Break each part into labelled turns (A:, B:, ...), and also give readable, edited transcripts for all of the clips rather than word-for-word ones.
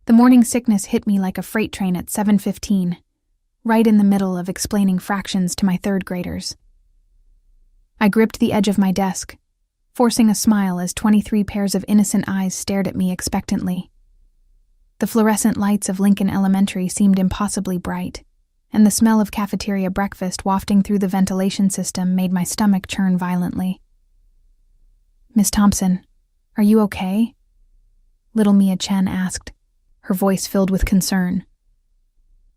A: The morning sickness hit me like a freight train at 7:15, right in the middle of explaining fractions to my third graders. I gripped the edge of my desk, forcing a smile as 23 pairs of innocent eyes stared at me expectantly. The fluorescent lights of Lincoln Elementary seemed impossibly bright, and the smell of cafeteria breakfast wafting through the ventilation system made my stomach churn violently. "Miss Thompson, are you okay?" Little Mia Chen asked, her voice filled with concern.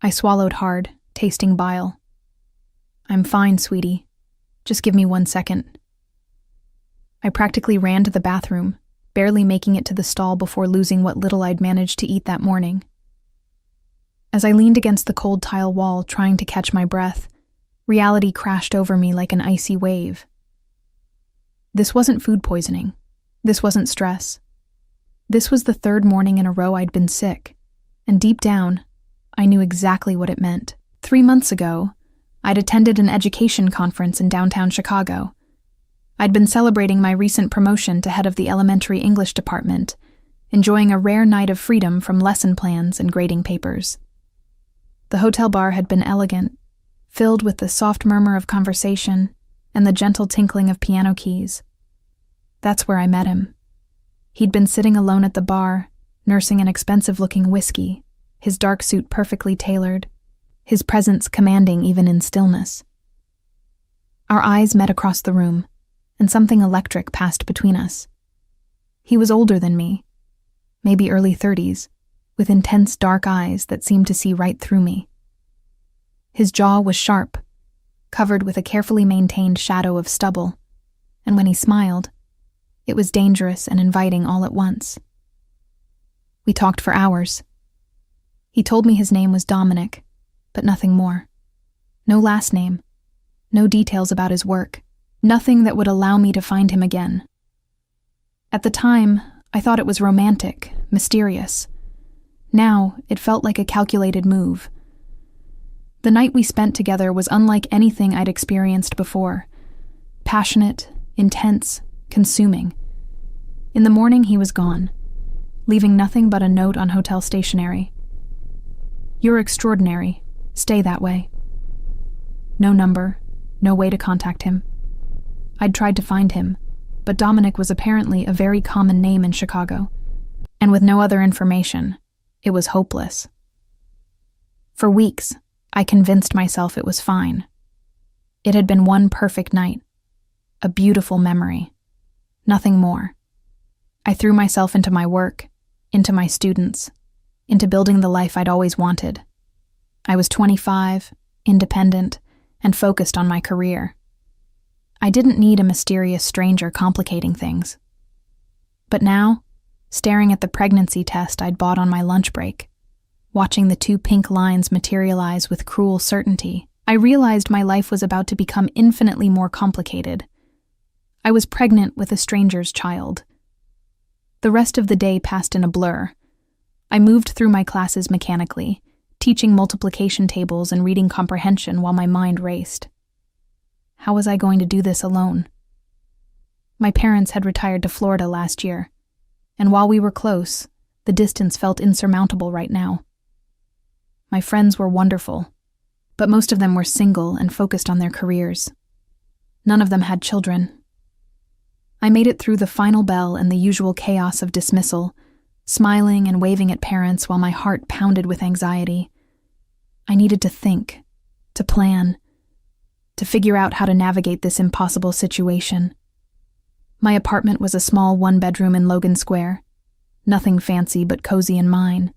A: I swallowed hard, tasting bile. "I'm fine, sweetie. Just give me 1 second." I practically ran to the bathroom, barely making it to the stall before losing what little I'd managed to eat that morning. As I leaned against the cold tile wall trying to catch my breath, reality crashed over me like an icy wave. This wasn't food poisoning. This wasn't stress. This was the 3rd morning in a row I'd been sick, and deep down, I knew exactly what it meant. 3 months ago, I'd attended an education conference in downtown Chicago. I'd been celebrating my recent promotion to head of the elementary English department, enjoying a rare night of freedom from lesson plans and grading papers. The hotel bar had been elegant, filled with the soft murmur of conversation and the gentle tinkling of piano keys. That's where I met him. He'd been sitting alone at the bar, nursing an expensive-looking whiskey, his dark suit perfectly tailored, his presence commanding even in stillness. Our eyes met across the room, and something electric passed between us. He was older than me, maybe early 30s, with intense dark eyes that seemed to see right through me. His jaw was sharp, covered with a carefully maintained shadow of stubble, and when he smiled, it was dangerous and inviting all at once. We talked for hours. He told me his name was Dominic, but nothing more. No last name, no details about his work, nothing that would allow me to find him again. At the time, I thought it was romantic, mysterious. Now, it felt like a calculated move. The night we spent together was unlike anything I'd experienced before. Passionate, intense, consuming. In the morning, he was gone, leaving nothing but a note on hotel stationery. "You're extraordinary. Stay that way." No number, no way to contact him. I'd tried to find him, but Dominic was apparently a very common name in Chicago, and with no other information, it was hopeless. For weeks, I convinced myself it was fine. It had been one perfect night, a beautiful memory, nothing more. I threw myself into my work, into my students, into building the life I'd always wanted. I was 25, independent, and focused on my career. I didn't need a mysterious stranger complicating things. But now, staring at the pregnancy test I'd bought on my lunch break, watching the 2 pink lines materialize with cruel certainty, I realized my life was about to become infinitely more complicated. I was pregnant with a stranger's child. The rest of the day passed in a blur. I moved through my classes mechanically, teaching multiplication tables and reading comprehension while my mind raced. How was I going to do this alone? My parents had retired to Florida last year, and while we were close, the distance felt insurmountable right now. My friends were wonderful, but most of them were single and focused on their careers. None of them had children. I made it through the final bell and the usual chaos of dismissal, smiling and waving at parents while my heart pounded with anxiety. I needed to think, to plan, to figure out how to navigate this impossible situation. My apartment was a small 1-bedroom in Logan Square, nothing fancy but cozy and mine.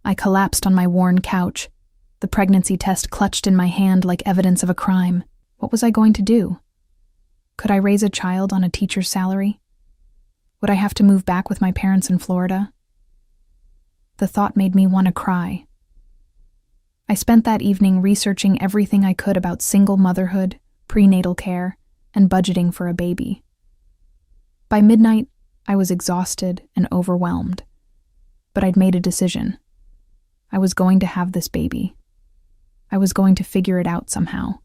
A: I collapsed on my worn couch, the pregnancy test clutched in my hand like evidence of a crime. What was I going to do? Could I raise a child on a teacher's salary? Would I have to move back with my parents in Florida? The thought made me want to cry. I spent that evening researching everything I could about single motherhood, prenatal care, and budgeting for a baby. By midnight, I was exhausted and overwhelmed, but I'd made a decision. I was going to have this baby. I was going to figure it out somehow.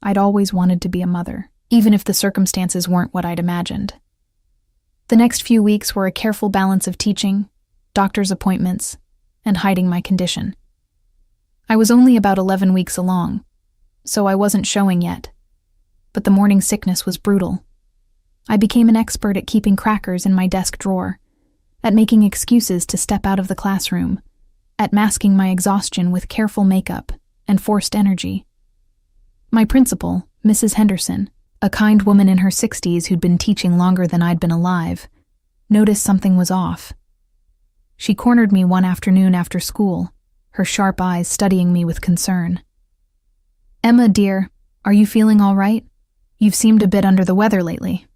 A: I'd always wanted to be a mother, even if the circumstances weren't what I'd imagined. The next few weeks were a careful balance of teaching, doctor's appointments, and hiding my condition. I was only about 11 weeks along, so I wasn't showing yet, but the morning sickness was brutal. I became an expert at keeping crackers in my desk drawer, at making excuses to step out of the classroom, at masking my exhaustion with careful makeup and forced energy. My principal, Mrs. Henderson, a kind woman in her 60s who'd been teaching longer than I'd been alive, noticed something was off. She cornered me one afternoon after school, her sharp eyes studying me with concern. "Emma, dear, are you feeling all right? You've seemed a bit under the weather lately."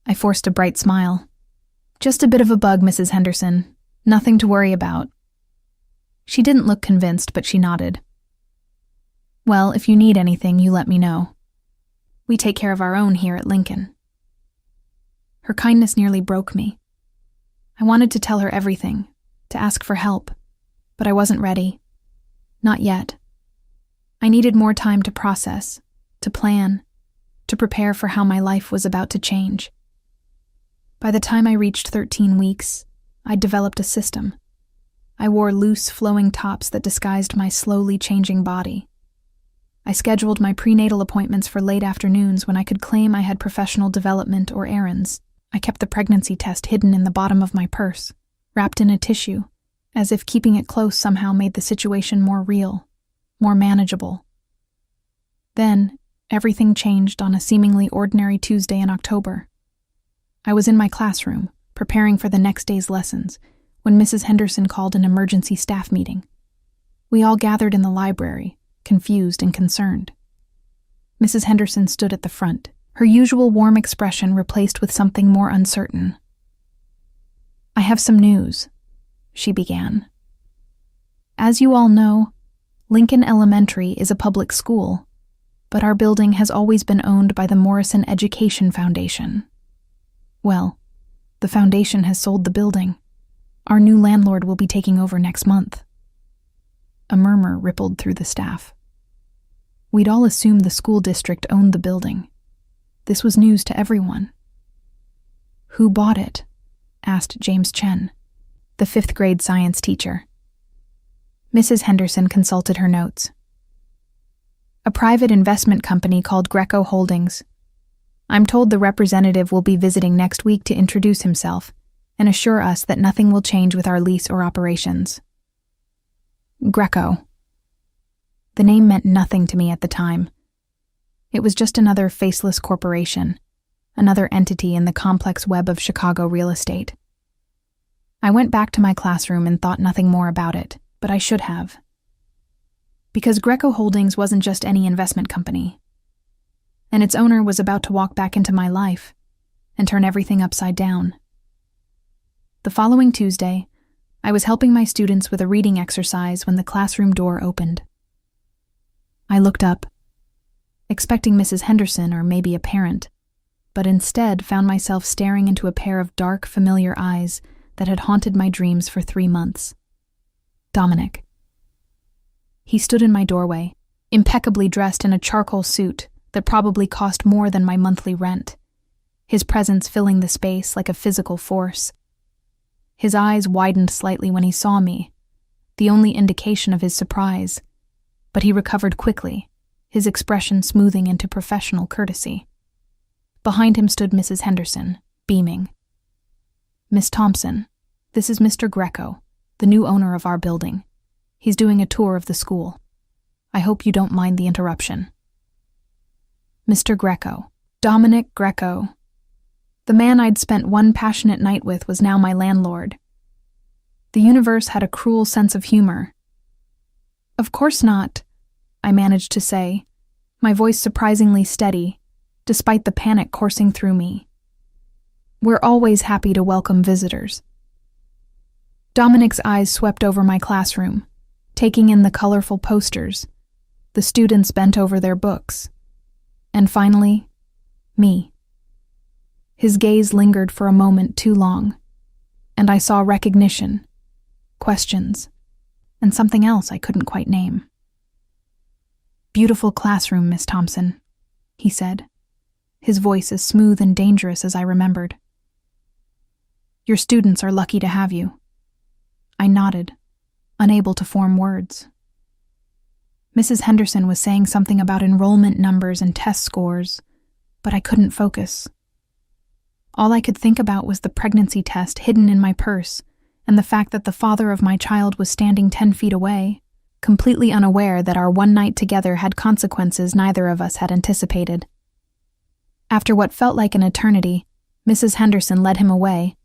A: I forced a bright smile. "Just a bit of a bug, Mrs. Henderson. Nothing to worry about." She didn't look convinced, but she nodded. "Well, if you need anything, you let me know. We take care of our own here at Lincoln." Her kindness nearly broke me. I wanted to tell her everything, to ask for help, but I wasn't ready. Not yet. I needed more time to process, to plan, to prepare for how my life was about to change. By the time I reached 13 weeks, I'd developed a system. I wore loose, flowing tops that disguised my slowly changing body. I scheduled my prenatal appointments for late afternoons when I could claim I had professional development or errands. I kept the pregnancy test hidden in the bottom of my purse, wrapped in a tissue, as if keeping it close somehow made the situation more real, more manageable. Then, everything changed on a seemingly ordinary Tuesday in October. I was in my classroom, preparing for the next day's lessons, when Mrs. Henderson called an emergency staff meeting. We all gathered in the library, confused and concerned. Mrs. Henderson stood at the front, her usual warm expression replaced with something more uncertain. "I have some news," she began. "As you all know, Lincoln Elementary is a public school, but our building has always been owned by the Morrison Education Foundation. Well, the foundation has sold the building. Our new landlord will be taking over next month." A murmur rippled through the staff. We'd all assumed the school district owned the building. This was news to everyone. "Who bought it?" asked James Chen, the 5th grade science teacher. Mrs. Henderson consulted her notes. "A private investment company called Greco Holdings. I'm told the representative will be visiting next week to introduce himself and assure us that nothing will change with our lease or operations." Greco. The name meant nothing to me at the time. It was just another faceless corporation, another entity in the complex web of Chicago real estate. I went back to my classroom and thought nothing more about it, but I should have. Because Greco Holdings wasn't just any investment company, and its owner was about to walk back into my life and turn everything upside down. The following Tuesday, I was helping my students with a reading exercise when the classroom door opened. I looked up, expecting Mrs. Henderson or maybe a parent, but instead found myself staring into a pair of dark, familiar eyes that had haunted my dreams for 3 months. Dominic. He stood in my doorway, impeccably dressed in a charcoal suit that probably cost more than my monthly rent, his presence filling the space like a physical force. His eyes widened slightly when he saw me, the only indication of his surprise, but he recovered quickly, his expression smoothing into professional courtesy. Behind him stood Mrs. Henderson, beaming. "Miss Thompson, this is Mr. Greco, the new owner of our building. He's doing a tour of the school. I hope you don't mind the interruption." Mr. Greco, Dominic Greco. The man I'd spent one passionate night with was now my landlord. The universe had a cruel sense of humor. "Of course not," I managed to say, my voice surprisingly steady, despite the panic coursing through me. "We're always happy to welcome visitors." Dominic's eyes swept over my classroom, taking in the colorful posters, the students bent over their books, and finally, me. His gaze lingered for a moment too long, and I saw recognition, questions, and something else I couldn't quite name. "Beautiful classroom, Miss Thompson," he said, his voice as smooth and dangerous as I remembered. "Your students are lucky to have you. I nodded, unable to form words. Mrs. Henderson was saying something about enrollment numbers and test scores, but I couldn't focus. All I could think about was the pregnancy test hidden in my purse and the fact that the father of my child was standing 10 feet away, completely unaware that our one night together had consequences neither of us had anticipated. After what felt like an eternity, Mrs. Henderson led him away,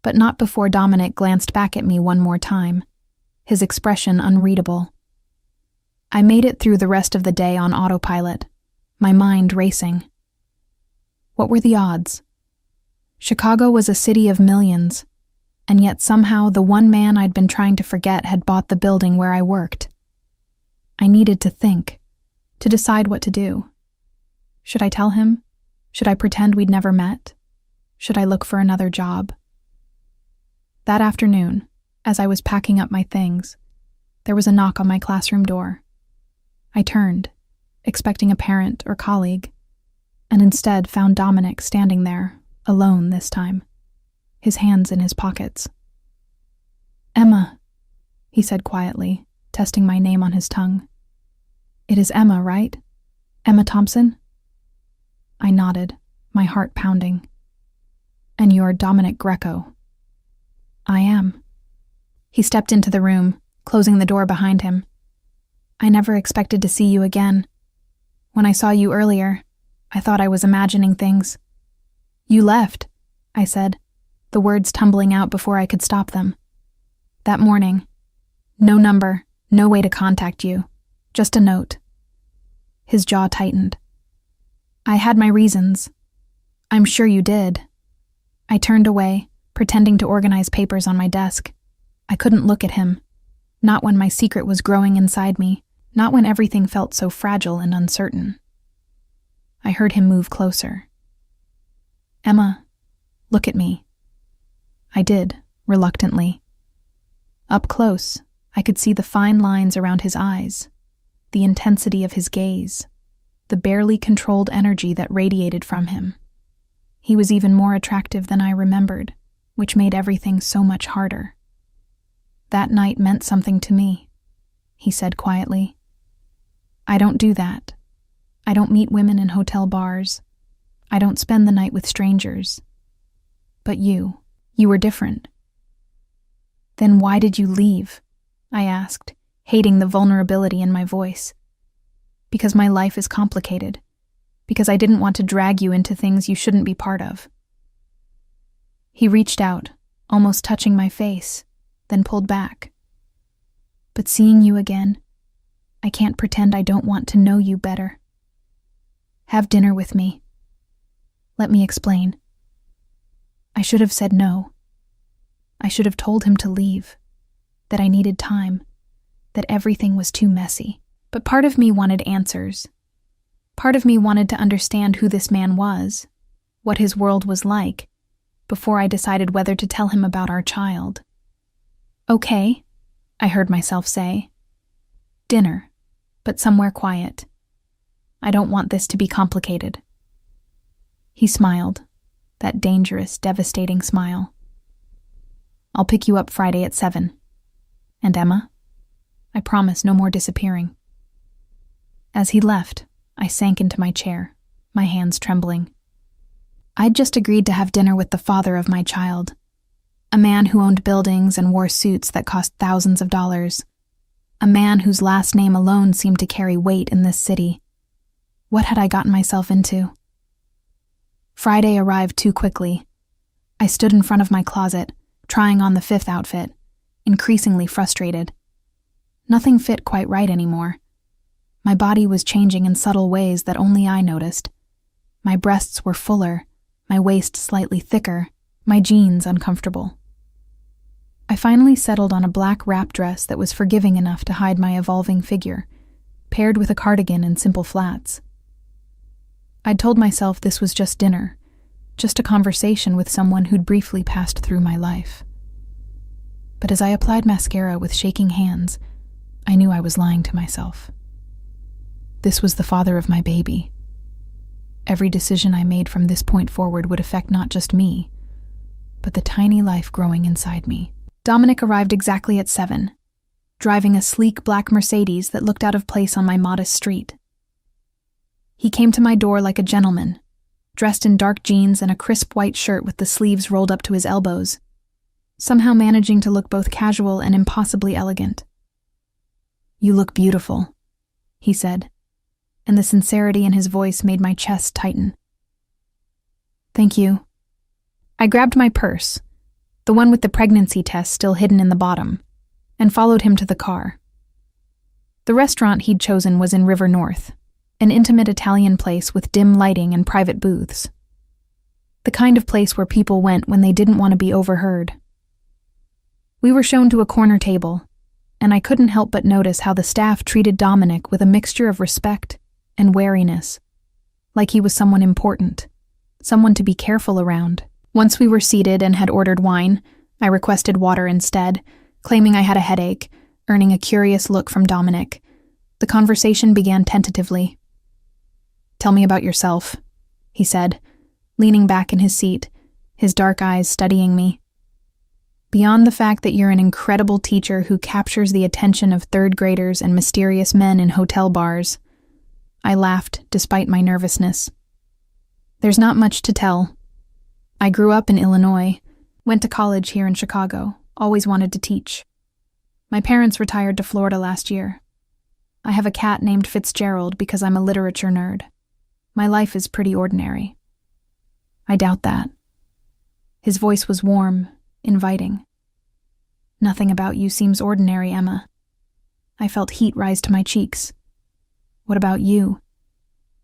A: but not before Dominic glanced back at me one more time, his expression unreadable. I made it through the rest of the day on autopilot, my mind racing. What were the odds? Chicago was a city of millions, and yet somehow the one man I'd been trying to forget had bought the building where I worked. I needed to think, to decide what to do. Should I tell him? Should I pretend we'd never met? Should I look for another job? That afternoon, as I was packing up my things, there was a knock on my classroom door. I turned, expecting a parent or colleague, and instead found Dominic standing there, alone this time, his hands in his pockets. "Emma," he said quietly, testing my name on his tongue. "It is Emma, right? Emma Thompson?" I nodded, my heart pounding. "And you're Dominic Greco?" "I am." He stepped into the room, closing the door behind him. "I never expected to see you again. When I saw you earlier, I thought I was imagining things." "You left," I said, the words tumbling out before I could stop them. "That morning. No number, no way to contact you. Just a note." His jaw tightened. "I had my reasons. I'm sure you did." I turned away, pretending to organize papers on my desk. I couldn't look at him. Not when my secret was growing inside me, not when everything felt so fragile and uncertain. I heard him move closer. "Emma, look at me." I did, reluctantly. Up close, I could see the fine lines around his eyes, the intensity of his gaze, the barely controlled energy that radiated from him. He was even more attractive than I remembered, which made everything so much harder. "That night meant something to me," he said quietly. "I don't do that. I don't meet women in hotel bars. I don't spend the night with strangers. But you were different." "Then why did you leave?" I asked, hating the vulnerability in my voice. "Because my life is complicated. Because I didn't want to drag you into things you shouldn't be part of." He reached out, almost touching my face, then pulled back. "But seeing you again, I can't pretend I don't want to know you better. Have dinner with me. Let me explain. I should have said no. I should have told him to leave, that I needed time, that everything was too messy. But part of me wanted answers. Part of me wanted to understand who this man was, what his world was like, before I decided whether to tell him about our child. "Okay," I heard myself say. "Dinner, but somewhere quiet. I don't want this to be complicated." He smiled, that dangerous, devastating smile. "I'll pick you up Friday at 7. And Emma, I promise no more disappearing." As he left, I sank into my chair, my hands trembling. I'd just agreed to have dinner with the father of my child, a man who owned buildings and wore suits that cost thousands of dollars, a man whose last name alone seemed to carry weight in this city. What had I gotten myself into? Friday arrived too quickly. I stood in front of my closet, trying on the 5th outfit, increasingly frustrated. Nothing fit quite right anymore. My body was changing in subtle ways that only I noticed. My breasts were fuller, my waist slightly thicker, my jeans uncomfortable. I finally settled on a black wrap dress that was forgiving enough to hide my evolving figure, paired with a cardigan and simple flats. I'd told myself this was just dinner, just a conversation with someone who'd briefly passed through my life. But as I applied mascara with shaking hands, I knew I was lying to myself. This was the father of my baby. Every decision I made from this point forward would affect not just me, but the tiny life growing inside me. Dominic arrived exactly at 7, driving a sleek black Mercedes that looked out of place on my modest street. He came to my door like a gentleman, dressed in dark jeans and a crisp white shirt with the sleeves rolled up to his elbows, somehow managing to look both casual and impossibly elegant. "You look beautiful," he said, and the sincerity in his voice made my chest tighten. "Thank you." I grabbed my purse, the one with the pregnancy test still hidden in the bottom, and followed him to the car. The restaurant he'd chosen was in River North, an intimate Italian place with dim lighting and private booths. The kind of place where people went when they didn't want to be overheard. We were shown to a corner table, and I couldn't help but notice how the staff treated Dominic with a mixture of respect and wariness, like he was someone important, someone to be careful around. Once we were seated and had ordered wine, I requested water instead, claiming I had a headache, earning a curious look from Dominic. The conversation began tentatively. "Tell me about yourself," he said, leaning back in his seat, his dark eyes studying me. "Beyond the fact that you're an incredible teacher who captures the attention of third graders and mysterious men in hotel bars." I laughed despite my nervousness. "There's not much to tell. I grew up in Illinois, went to college here in Chicago, always wanted to teach. My parents retired to Florida last year. I have a cat named Fitzgerald because I'm a literature nerd. My life is pretty ordinary." "I doubt that." His voice was warm, inviting. "Nothing about you seems ordinary, Emma." I felt heat rise to my cheeks. "What about you?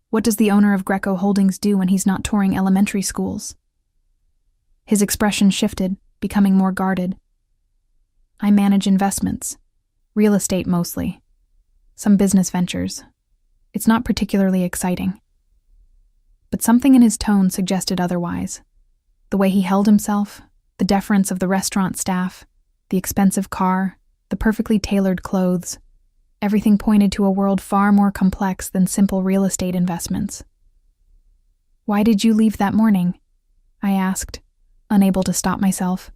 A: What does the owner of Greco Holdings do when he's not touring elementary schools?" His expression shifted, becoming more guarded. "I manage investments. Real estate mostly. Some business ventures. It's not particularly exciting." But something in his tone suggested otherwise. The way he held himself, the deference of the restaurant staff, the expensive car, the perfectly tailored clothes, everything pointed to a world far more complex than simple real estate investments. "Why did you leave that morning?" I asked, unable to stop myself.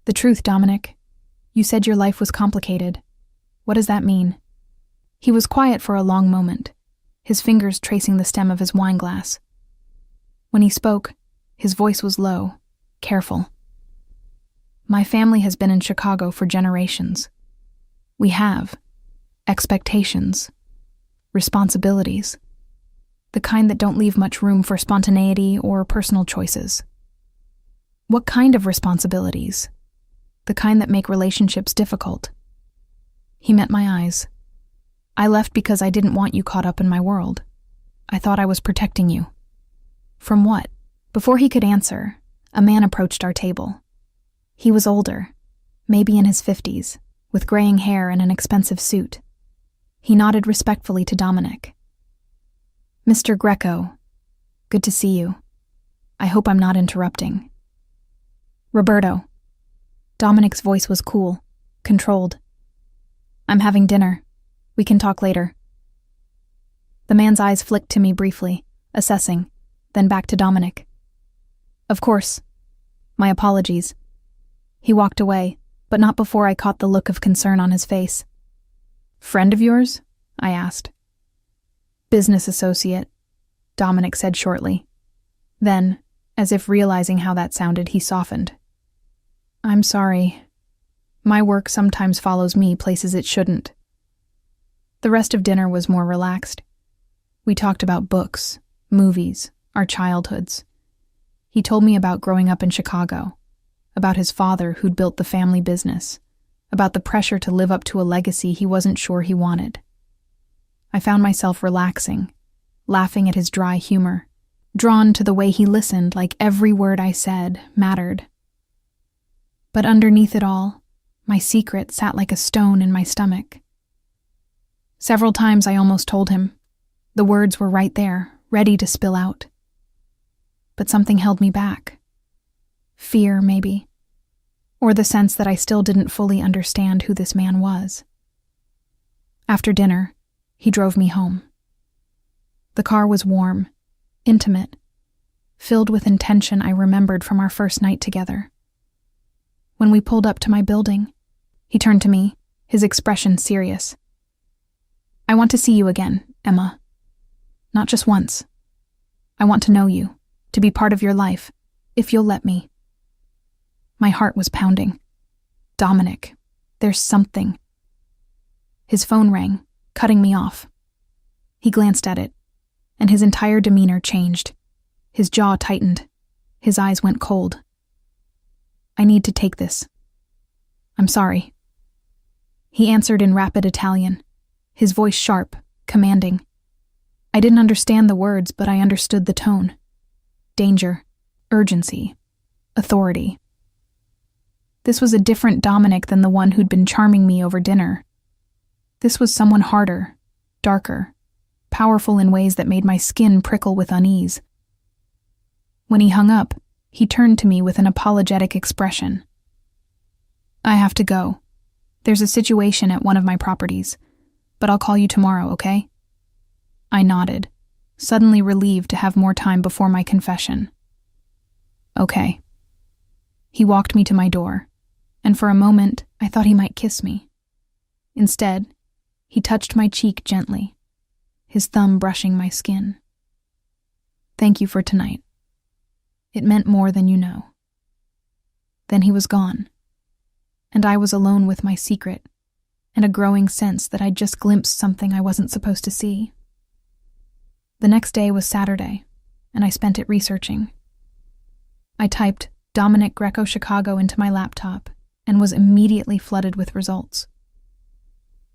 A: "The truth, Dominic. You said your life was complicated. What does that mean?" He was quiet for a long moment, his fingers tracing the stem of his wine glass. When he spoke, his voice was low, careful. "My family has been in Chicago for generations. We have expectations, responsibilities, the kind that don't leave much room for spontaneity or personal choices." "What kind of responsibilities?" "The kind that make relationships difficult." He met my eyes. "I left because I didn't want you caught up in my world. I thought I was protecting you." "From what?" Before he could answer, a man approached our table. He was older, maybe in his 50s, with graying hair and an expensive suit. He nodded respectfully to Dominic. "Mr. Greco, good to see you. I hope I'm not interrupting." "Roberto." Dominic's voice was cool, controlled. "I'm having dinner. We can talk later." The man's eyes flicked to me briefly, assessing, then back to Dominic. "Of course. My apologies." He walked away, but not before I caught the look of concern on his face. "Friend of yours?" I asked. "Business associate," Dominic said shortly. Then, as if realizing how that sounded, he softened. "I'm sorry. My work sometimes follows me places it shouldn't." The rest of dinner was more relaxed. We talked about books, movies, our childhoods. He told me about growing up in Chicago, about his father who'd built the family business, about the pressure to live up to a legacy he wasn't sure he wanted. I found myself relaxing, laughing at his dry humor, drawn to the way he listened like every word I said mattered. But underneath it all, my secret sat like a stone in my stomach. Several times I almost told him. The words were right there, ready to spill out. But something held me back. Fear, maybe. Or the sense that I still didn't fully understand who this man was. After dinner, he drove me home. The car was warm, intimate, filled with intention I remembered from our first night together. when we pulled up to my building. He turned to me, his expression serious. "I want to see you again, Emma. Not just once. I want to know you, to be part of your life, if you'll let me." My heart was pounding. Dominic, there's something. His phone rang, cutting me off. He glanced at it, and his entire demeanor changed. His jaw tightened. His eyes went cold. "I need to take this. I'm sorry." He answered in rapid Italian, his voice sharp, commanding. I didn't understand the words, but I understood the tone. Danger, urgency, authority. This was a different Dominic than the one who'd been charming me over dinner. This was someone harder, darker, powerful in ways that made my skin prickle with unease. When he hung up, he turned to me with an apologetic expression. "I have to go. There's a situation at one of my properties, but I'll call you tomorrow, okay?" I nodded, suddenly relieved to have more time before my confession. "Okay." He walked me to my door, and for a moment I thought he might kiss me. Instead, he touched my cheek gently, his thumb brushing my skin. "Thank you for tonight. It meant more than you know." Then he was gone, and I was alone with my secret, and a growing sense that I'd just glimpsed something I wasn't supposed to see. The next day was Saturday, and I spent it researching. I typed Dominic Greco Chicago into my laptop and was immediately flooded with results.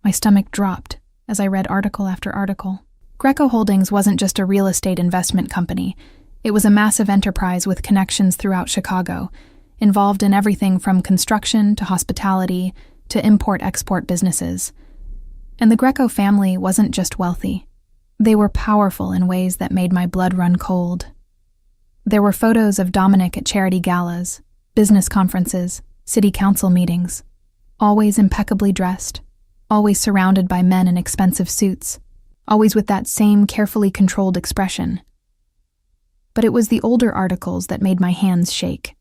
A: My stomach dropped as I read article after article. Greco Holdings wasn't just a real estate investment company. It was a massive enterprise with connections throughout Chicago, involved in everything from construction to hospitality to import-export businesses. And the Greco family wasn't just wealthy. They were powerful in ways that made my blood run cold. There were photos of Dominic at charity galas, business conferences, city council meetings, always impeccably dressed, always surrounded by men in expensive suits, always with that same carefully controlled expression. But it was the older articles that made my hands shake.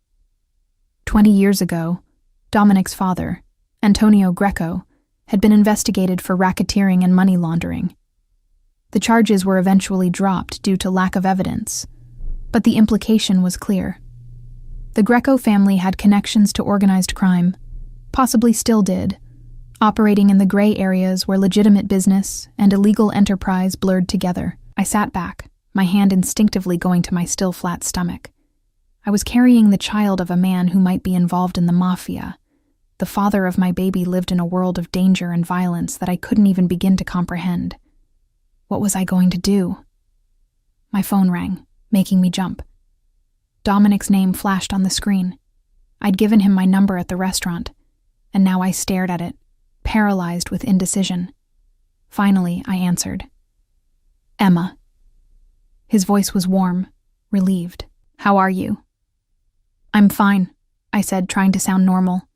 A: 20 years ago, Dominic's father, Antonio Greco, had been investigated for racketeering and money laundering. The charges were eventually dropped due to lack of evidence, but the implication was clear. The Greco family had connections to organized crime, possibly still did, operating in the gray areas where legitimate business and illegal enterprise blurred together. I sat back, my hand instinctively going to my still flat stomach. I was carrying the child of a man who might be involved in the mafia. The father of my baby lived in a world of danger and violence that I couldn't even begin to comprehend. What was I going to do? My phone rang, making me jump. Dominic's name flashed on the screen. I'd given him my number at the restaurant, and now I stared at it, paralyzed with indecision. Finally, I answered. "Emma." His voice was warm, relieved. "How are you?" "I'm fine," I said, trying to sound normal.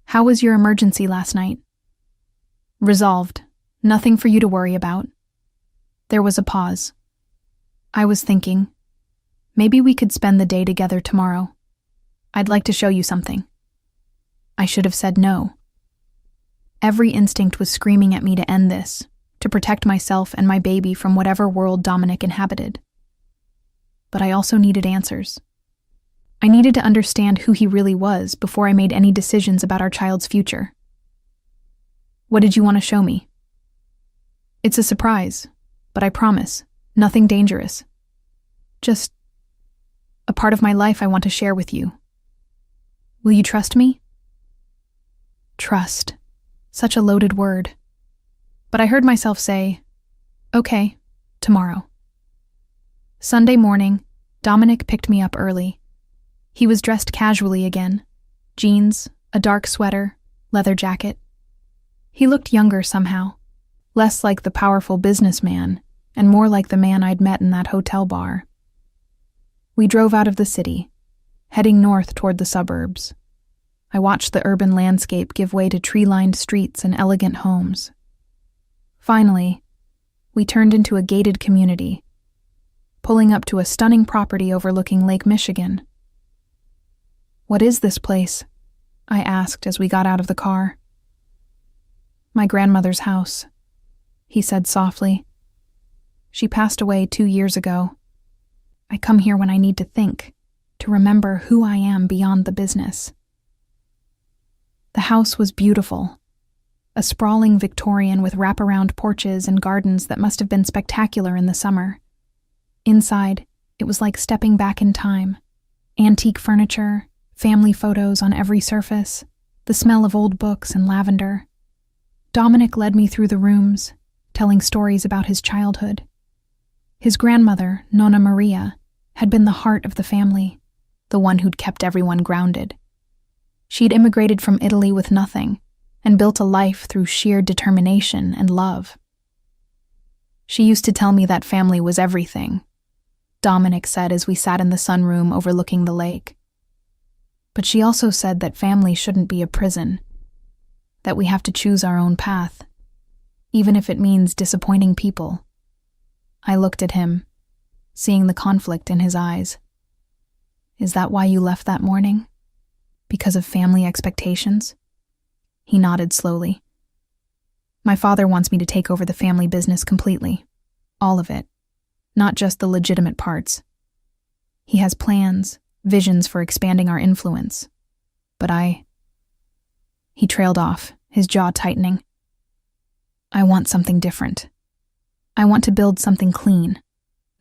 A: "How was your emergency last night?" "Resolved. Nothing for you to worry about." There was a pause. I was thinking, maybe we could spend the day together tomorrow. I'd like to show you something. I should have said no. Every instinct was screaming at me to end this, to protect myself and my baby from whatever world Dominic inhabited. But I also needed answers. I needed to understand who he really was before I made any decisions about our child's future. "What did you want to show me?" "It's a surprise, but I promise, nothing dangerous. Just a part of my life I want to share with you. Will you trust me?" Trust. Such a loaded word. But I heard myself say, "Okay, tomorrow." Sunday morning, Dominic picked me up early. He was dressed casually again. Jeans, a dark sweater, leather jacket. He looked younger somehow, less like the powerful businessman and more like the man I'd met in that hotel bar. We drove out of the city, heading north toward the suburbs. I watched the urban landscape give way to tree-lined streets and elegant homes. Finally, we turned into a gated community, pulling up to a stunning property overlooking Lake Michigan. "What is this place?" I asked as we got out of the car. My grandmother's house, he said softly. She passed away 2 years ago. I come here when I need to think, to remember who I am beyond the business. The house was beautiful, a sprawling Victorian with wraparound porches and gardens that must have been spectacular in the summer. Inside, it was like stepping back in time. Antique furniture, family photos on every surface, the smell of old books and lavender. Dominic led me through the rooms, telling stories about his childhood. His grandmother, Nonna Maria, had been the heart of the family, the one who'd kept everyone grounded. She'd immigrated from Italy with nothing and built a life through sheer determination and love. She used to tell me that family was everything, Dominic said as we sat in the sunroom overlooking the lake. But she also said that family shouldn't be a prison, that we have to choose our own path, even if it means disappointing people. I looked at him, seeing the conflict in his eyes. Is that why you left that morning? Because of family expectations? He nodded slowly. My father wants me to take over the family business completely. All of it. Not just the legitimate parts. He has plans, visions for expanding our influence. But He trailed off, his jaw tightening. I want something different. I want to build something clean,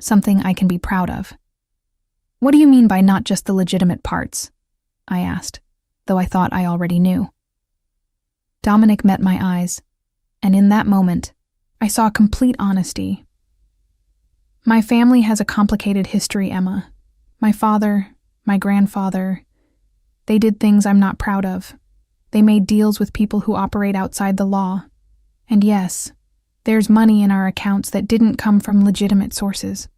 A: something I can be proud of. What do you mean by not just the legitimate parts? I asked, though I thought I already knew. Dominic met my eyes, and in that moment, I saw complete honesty. My family has a complicated history, Emma. My father, my grandfather, they did things I'm not proud of. They made deals with people who operate outside the law. And yes, there's money in our accounts that didn't come from legitimate sources.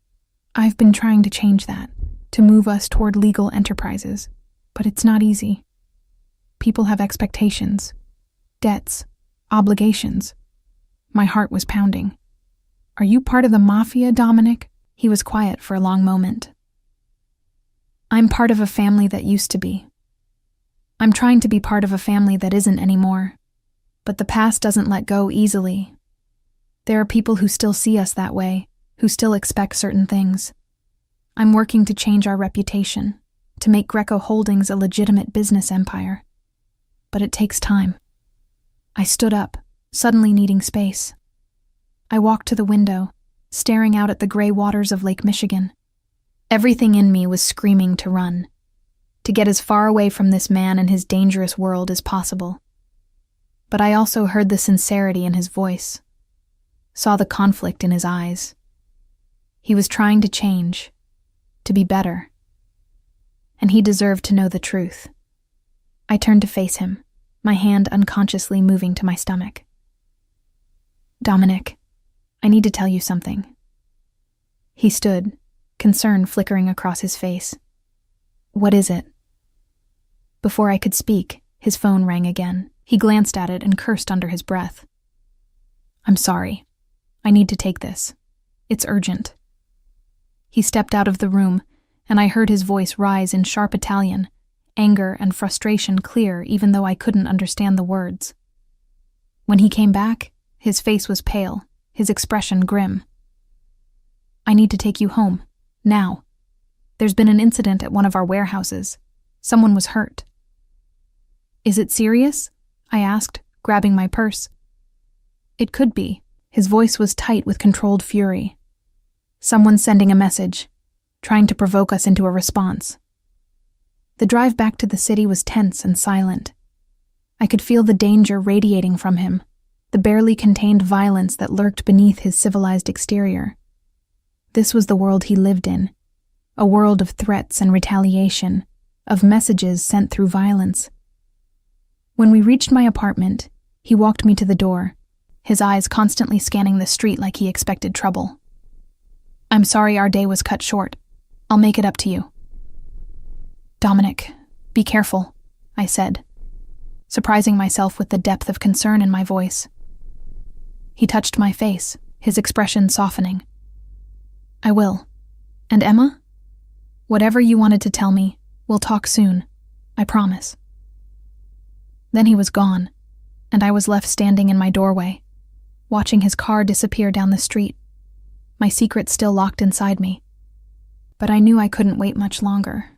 A: I've been trying to change that, to move us toward legal enterprises, but it's not easy. People have expectations, debts, obligations. My heart was pounding. Are you part of the mafia, Dominic? He was quiet for a long moment. I'm part of a family that used to be. I'm trying to be part of a family that isn't anymore. But the past doesn't let go easily. There are people who still see us that way, who still expect certain things. I'm working to change our reputation, to make Greco Holdings a legitimate business empire. But it takes time. I stood up, suddenly needing space. I walked to the window, staring out at the gray waters of Lake Michigan. Everything in me was screaming to run, to get as far away from this man and his dangerous world as possible. But I also heard the sincerity in his voice, saw the conflict in his eyes. He was trying to change, to be better. And he deserved to know the truth. I turned to face him, my hand unconsciously moving to my stomach. Dominic, I need to tell you something. He stood, concern flickering across his face. What is it? Before I could speak, his phone rang again. He glanced at it and cursed under his breath. I'm sorry. I need to take this. It's urgent. He stepped out of the room, and I heard his voice rise in sharp Italian, anger and frustration clear even though I couldn't understand the words. When he came back, his face was pale, his expression grim. I need to take you home, now. There's been an incident at one of our warehouses. Someone was hurt. Is it serious? I asked, grabbing my purse. It could be. His voice was tight with controlled fury. Someone's sending a message, trying to provoke us into a response. The drive back to the city was tense and silent. I could feel the danger radiating from him, the barely contained violence that lurked beneath his civilized exterior. This was the world he lived in, a world of threats and retaliation, of messages sent through violence. When we reached my apartment, he walked me to the door, his eyes constantly scanning the street like he expected trouble. I'm sorry our day was cut short. I'll make it up to you. Dominic, be careful, I said, surprising myself with the depth of concern in my voice. He touched my face, his expression softening. I will. And Emma? Whatever you wanted to tell me, we'll talk soon. I promise. Then he was gone, and I was left standing in my doorway, watching his car disappear down the street, my secret still locked inside me. But I knew I couldn't wait much longer.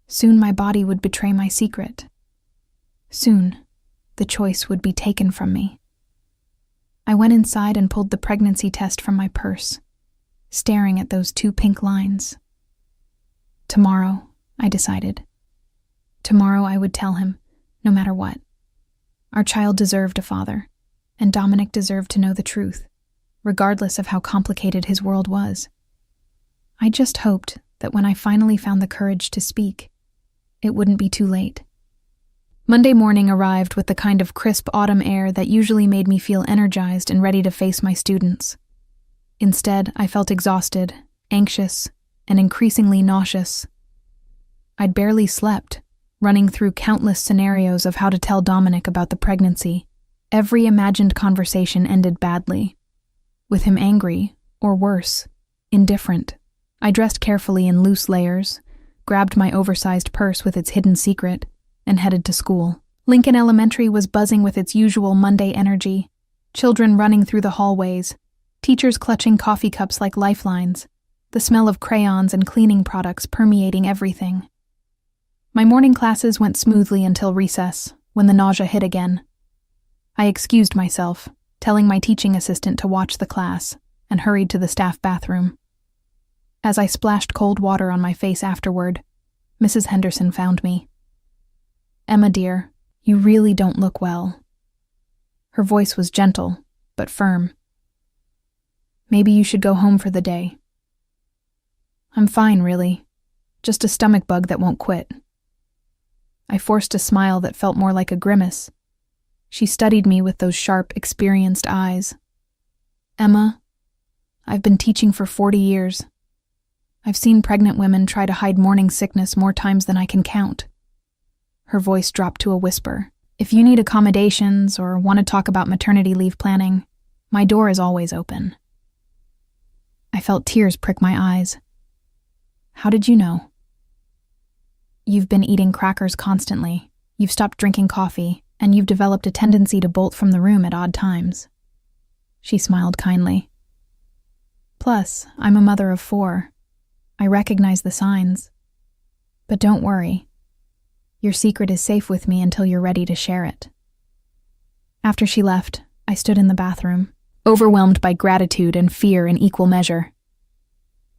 A: Soon my body would betray my secret. Soon, the choice would be taken from me. I went inside and pulled the pregnancy test from my purse, staring at those 2 pink lines. Tomorrow, I decided. Tomorrow I would tell him, no matter what. Our child deserved a father, and Dominic deserved to know the truth, regardless of how complicated his world was. I just hoped that when I finally found the courage to speak, it wouldn't be too late. Monday morning arrived with the kind of crisp autumn air that usually made me feel energized and ready to face my students. Instead, I felt exhausted, anxious, and increasingly nauseous. I'd barely slept, running through countless scenarios of how to tell Dominic about the pregnancy. Every imagined conversation ended badly, with him angry, or worse, indifferent. I dressed carefully in loose layers, grabbed my oversized purse with its hidden secret, and headed to school. Lincoln Elementary was buzzing with its usual Monday energy, children running through the hallways, teachers clutching coffee cups like lifelines, the smell of crayons and cleaning products permeating everything. My morning classes went smoothly until recess, when the nausea hit again. I excused myself, telling my teaching assistant to watch the class, and hurried to the staff bathroom. As I splashed cold water on my face afterward, Mrs. Henderson found me. "Emma, dear, you really don't look well." Her voice was gentle, but firm. "Maybe you should go home for the day." "I'm fine, really. Just a stomach bug that won't quit." I forced a smile that felt more like a grimace. She studied me with those sharp, experienced eyes. "Emma, I've been teaching for 40 years. I've seen pregnant women try to hide morning sickness more times than I can count." Her voice dropped to a whisper. "If you need accommodations or want to talk about maternity leave planning, my door is always open." I felt tears prick my eyes. "How did you know?" "You've been eating crackers constantly, you've stopped drinking coffee, and you've developed a tendency to bolt from the room at odd times." She smiled kindly. "Plus, I'm a mother of 4. I recognize the signs. But don't worry. Your secret is safe with me until you're ready to share it." After she left, I stood in the bathroom, overwhelmed by gratitude and fear in equal measure.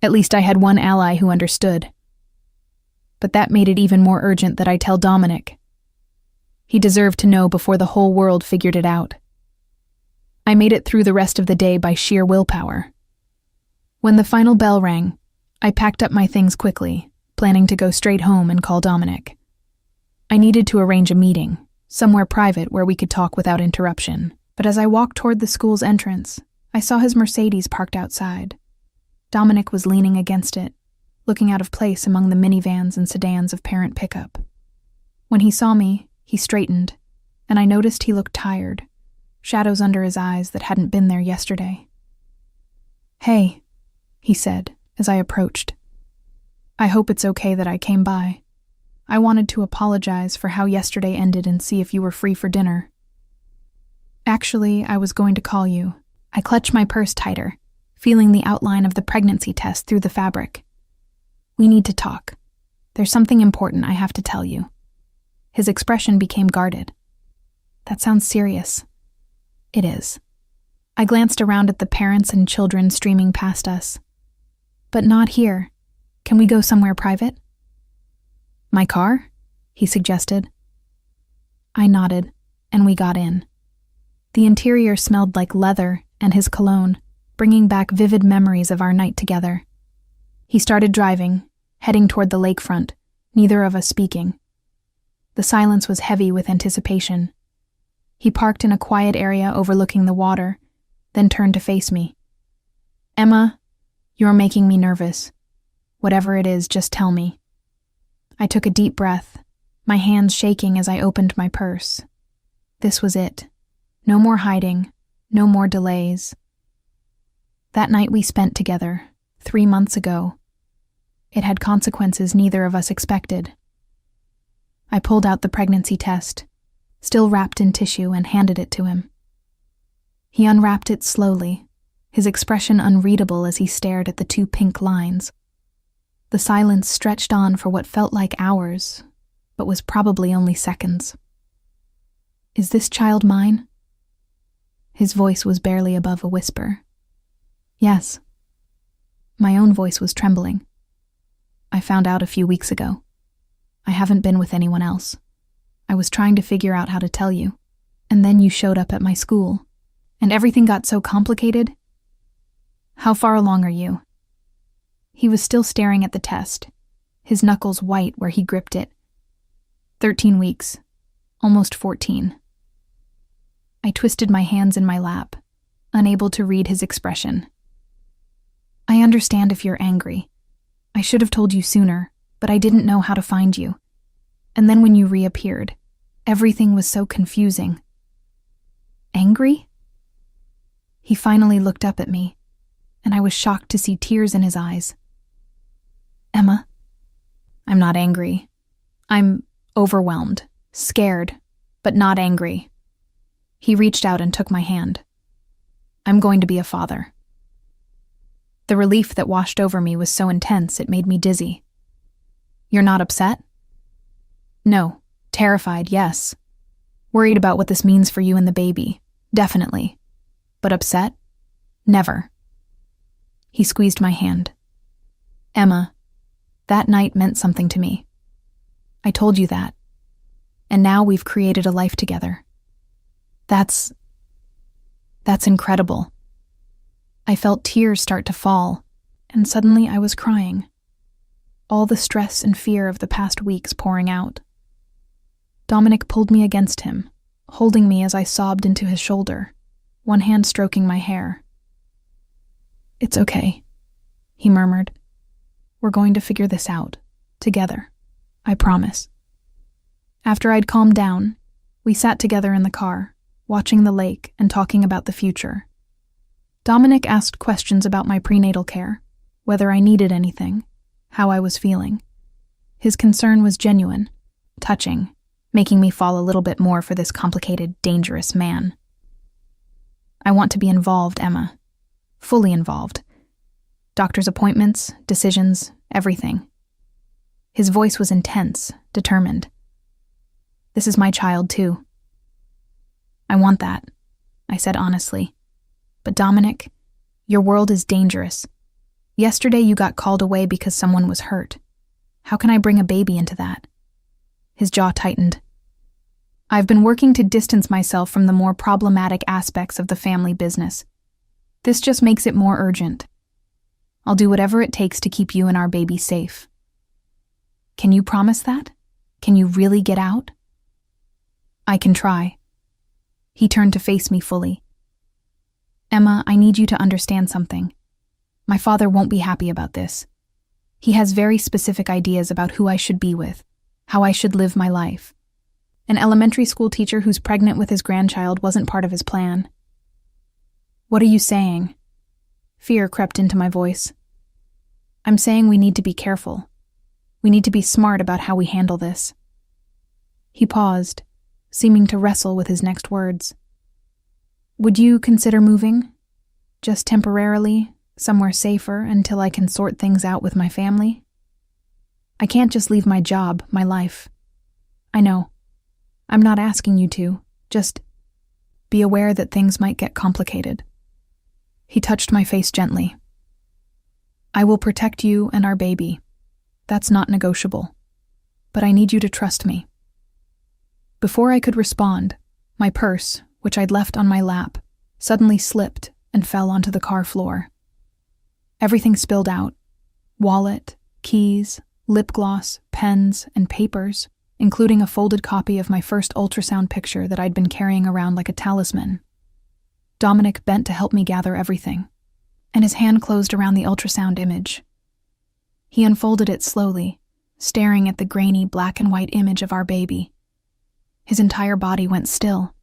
A: At least I had one ally who understood. But that made it even more urgent that I tell Dominic. He deserved to know before the whole world figured it out. I made it through the rest of the day by sheer willpower. When the final bell rang, I packed up my things quickly, planning to go straight home and call Dominic. I needed to arrange a meeting, somewhere private where we could talk without interruption. But as I walked toward the school's entrance, I saw his Mercedes parked outside. Dominic was leaning against it, looking out of place among the minivans and sedans of parent pickup. When he saw me, he straightened, and I noticed he looked tired, shadows under his eyes that hadn't been there yesterday. "Hey," he said as I approached. "I hope it's okay that I came by. I wanted to apologize for how yesterday ended and see if you were free for dinner." "Actually, I was going to call you." I clutched my purse tighter, feeling the outline of the pregnancy test through the fabric. "We need to talk. There's something important I have to tell you." His expression became guarded. "That sounds serious." "It is." I glanced around at the parents and children streaming past us. "But not here. Can we go somewhere private?" "My car?" he suggested. I nodded, and we got in. The interior smelled like leather and his cologne, bringing back vivid memories of our night together. He started driving, heading toward the lakefront, neither of us speaking. The silence was heavy with anticipation. He parked in a quiet area overlooking the water, then turned to face me. "Emma, you're making me nervous. Whatever it is, just tell me." I took a deep breath, my hands shaking as I opened my purse. This was it. No more hiding, no more delays. That night we spent together, 3 months ago. It had consequences neither of us expected. I pulled out the pregnancy test, still wrapped in tissue, and handed it to him. He unwrapped it slowly, his expression unreadable as he stared at the 2 pink lines. The silence stretched on for what felt like hours, but was probably only seconds. "Is this child mine?" His voice was barely above a whisper. "Yes." My own voice was trembling. "I found out a few weeks ago. I haven't been with anyone else. I was trying to figure out how to tell you, and then you showed up at my school, and everything got so complicated." "How far along are you?" He was still staring at the test, his knuckles white where he gripped it. 13 weeks, almost 14. I twisted my hands in my lap, unable to read his expression. "I understand if you're angry. I should have told you sooner, but I didn't know how to find you. And then when you reappeared, everything was so confusing." "Angry?" He finally looked up at me, and I was shocked to see tears in his eyes. "Emma, I'm not angry. I'm overwhelmed, scared, but not angry." He reached out and took my hand. "I'm going to be a father." The relief that washed over me was so intense it made me dizzy. "You're not upset?" "No. Terrified, yes. Worried about what this means for you and the baby, definitely. But upset? Never." He squeezed my hand. "Emma, that night meant something to me. I told you that. And now we've created a life together. That's incredible." I felt tears start to fall, and suddenly I was crying. All the stress and fear of the past weeks pouring out. Dominic pulled me against him, holding me as I sobbed into his shoulder, one hand stroking my hair. "It's okay," he murmured. "We're going to figure this out, together. I promise." After I'd calmed down, we sat together in the car, watching the lake and talking about the future. Dominic asked questions about my prenatal care, whether I needed anything, how I was feeling. His concern was genuine, touching, making me fall a little bit more for this complicated, dangerous man. "I want to be involved, Emma. Fully involved. Doctor's appointments, decisions, everything." His voice was intense, determined. "This is my child, too." "I want that," I said honestly. "But Dominic, your world is dangerous. Yesterday you got called away because someone was hurt. How can I bring a baby into that?" His jaw tightened. "I've been working to distance myself from the more problematic aspects of the family business. This just makes it more urgent. I'll do whatever it takes to keep you and our baby safe." "Can you promise that? Can you really get out?" "I can try." He turned to face me fully. "Emma, I need you to understand something. My father won't be happy about this. He has very specific ideas about who I should be with, how I should live my life. An elementary school teacher who's pregnant with his grandchild wasn't part of his plan." "What are you saying?" Fear crept into my voice. "I'm saying we need to be careful. We need to be smart about how we handle this." He paused, seeming to wrestle with his next words. "Would you consider moving? Just temporarily, somewhere safer until I can sort things out with my family? I can't just leave my job, my life. I know. I'm not asking you to. Just be aware that things might get complicated." He touched my face gently. "I will protect you and our baby. That's not negotiable. But I need you to trust me." Before I could respond, my purse, which I'd left on my lap, suddenly slipped and fell onto the car floor. Everything spilled out: wallet, keys, lip gloss, pens, and papers, including a folded copy of my first ultrasound picture that I'd been carrying around like a talisman. Dominic bent to help me gather everything, and his hand closed around the ultrasound image. He unfolded it slowly, staring at the grainy black and white image of our baby. His entire body went still.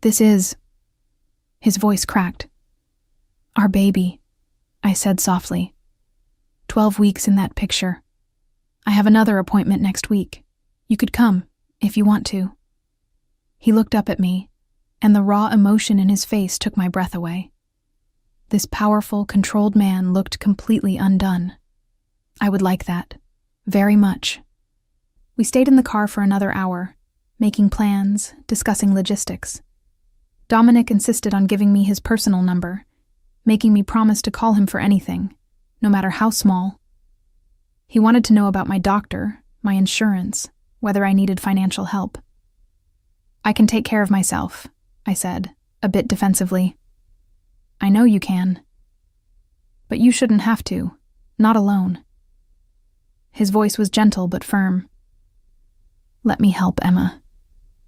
A: "This is..." His voice cracked. "Our baby," I said softly. 12 weeks in that picture. I have another appointment next week. You could come, if you want to." He looked up at me, and the raw emotion in his face took my breath away. This powerful, controlled man looked completely undone. I would like that. Very much. We stayed in the car for another hour, making plans, discussing logistics. Dominic insisted on giving me his personal number, making me promise to call him for anything, no matter how small. He wanted to know about my doctor, my insurance, whether I needed financial help. I can take care of myself, I said, a bit defensively. I know you can. But you shouldn't have to, not alone. His voice was gentle but firm. Let me help, Emma.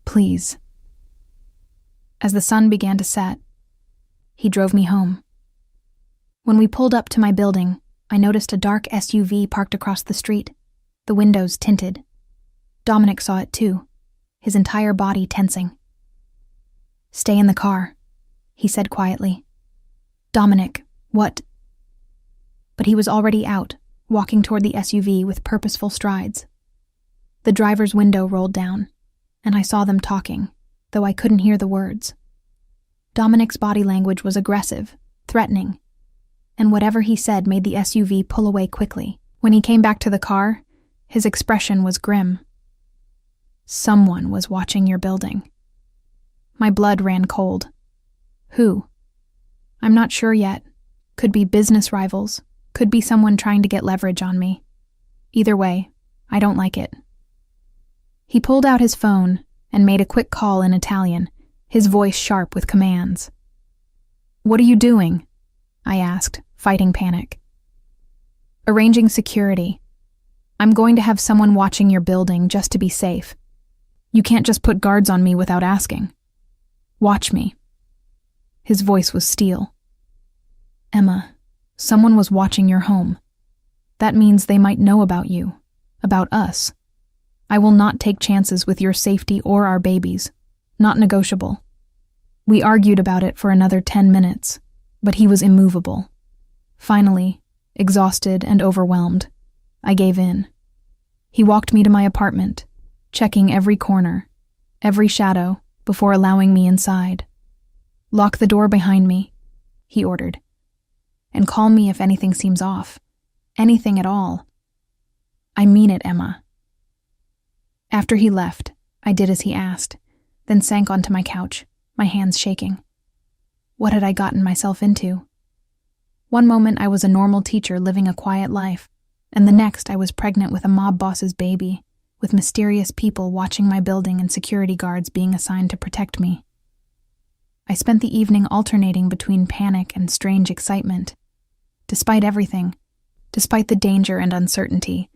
A: Please. As the sun began to set, he drove me home. When we pulled up to my building, I noticed a dark SUV parked across the street, the windows tinted. Dominic saw it too, his entire body tensing. Stay in the car, he said quietly. Dominic, what? But he was already out, walking toward the SUV with purposeful strides. The driver's window rolled down, and I saw them talking, though I couldn't hear the words. Dominic's body language was aggressive, threatening, and whatever he said made the SUV pull away quickly. When he came back to the car, his expression was grim. Someone was watching your building. My blood ran cold. Who? I'm not sure yet. Could be business rivals, could be someone trying to get leverage on me. Either way, I don't like it. He pulled out his phone and made a quick call in Italian, his voice sharp with commands. What are you doing? I asked, fighting panic. Arranging security. I'm going to have someone watching your building just to be safe. You can't just put guards on me without asking. Watch me. His voice was steel. Emma, someone was watching your home. That means they might know about you, about us. I will not take chances with your safety or our babies. Not negotiable. We argued about it for another 10 minutes, but he was immovable. Finally, exhausted and overwhelmed, I gave in. He walked me to my apartment, checking every corner, every shadow, before allowing me inside. Lock the door behind me, he ordered, and call me if anything seems off. Anything at all. I mean it, Emma. After he left, I did as he asked, then sank onto my couch, my hands shaking. What had I gotten myself into? One moment I was a normal teacher living a quiet life, and the next I was pregnant with a mob boss's baby, with mysterious people watching my building and security guards being assigned to protect me. I spent the evening alternating between panic and strange excitement. Despite everything, despite the danger and uncertainty,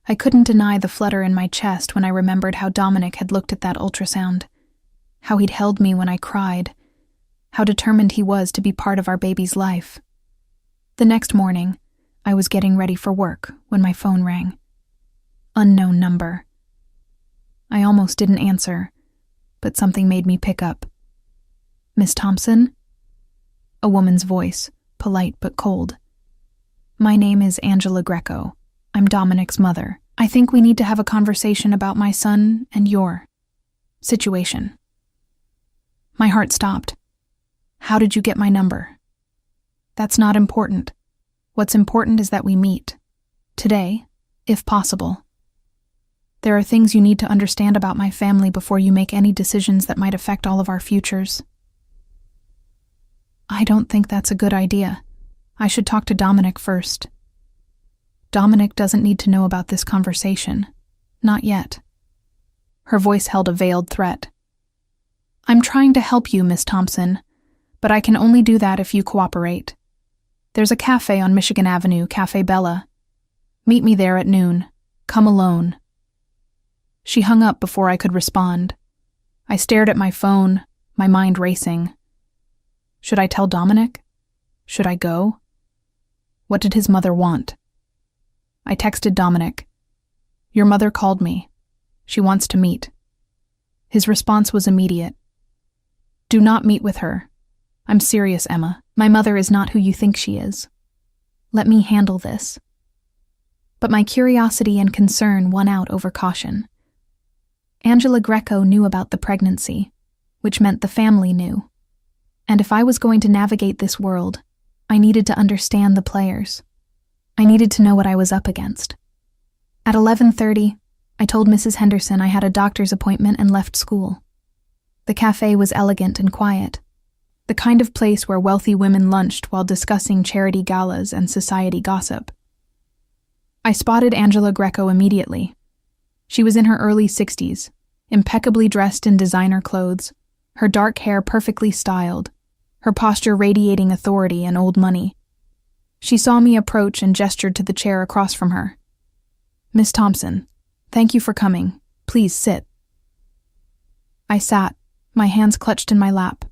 A: I couldn't deny the flutter in my chest when I remembered how Dominic had looked at that ultrasound, how he'd held me when I cried, how determined he was to be part of our baby's life. The next morning, I was getting ready for work when my phone rang. Unknown number. I almost didn't answer, but something made me pick up. Miss Thompson? A woman's voice, polite but cold. My name is Angela Greco. I'm Dominic's mother. I think we need to have a conversation about my son and your situation. My heart stopped. How did you get my number? That's not important. What's important is that we meet. Today, if possible. There are things you need to understand about my family before you make any decisions that might affect all of our futures. I don't think that's a good idea. I should talk to Dominic first. Dominic doesn't need to know about this conversation. Not yet. Her voice held a veiled threat. I'm trying to help you, Miss Thompson, but I can only do that if you cooperate. There's a cafe on Michigan Avenue, Cafe Bella. Meet me there at noon. Come alone. She hung up before I could respond. I stared at my phone, my mind racing. Should I tell Dominic? Should I go? What did his mother want? I texted Dominic. Your mother called me. She wants to meet. His response was immediate. Do not meet with her. I'm serious, Emma. My mother is not who you think she is. Let me handle this. But my curiosity and concern won out over caution. Angela Greco knew about the pregnancy, which meant the family knew. And if I was going to navigate this world, I needed to understand the players. I needed to know what I was up against. At 11:30, I told Mrs. Henderson I had a doctor's appointment and left school. The cafe was elegant and quiet, the kind of place where wealthy women lunched while discussing charity galas and society gossip. I spotted Angela Greco immediately. She was in her early 60s, impeccably dressed in designer clothes, her dark hair perfectly styled, her posture radiating authority and old money. She saw me approach and gestured to the chair across from her. "Miss Thompson, thank you for coming. Please sit." I sat, my hands clutched in my lap.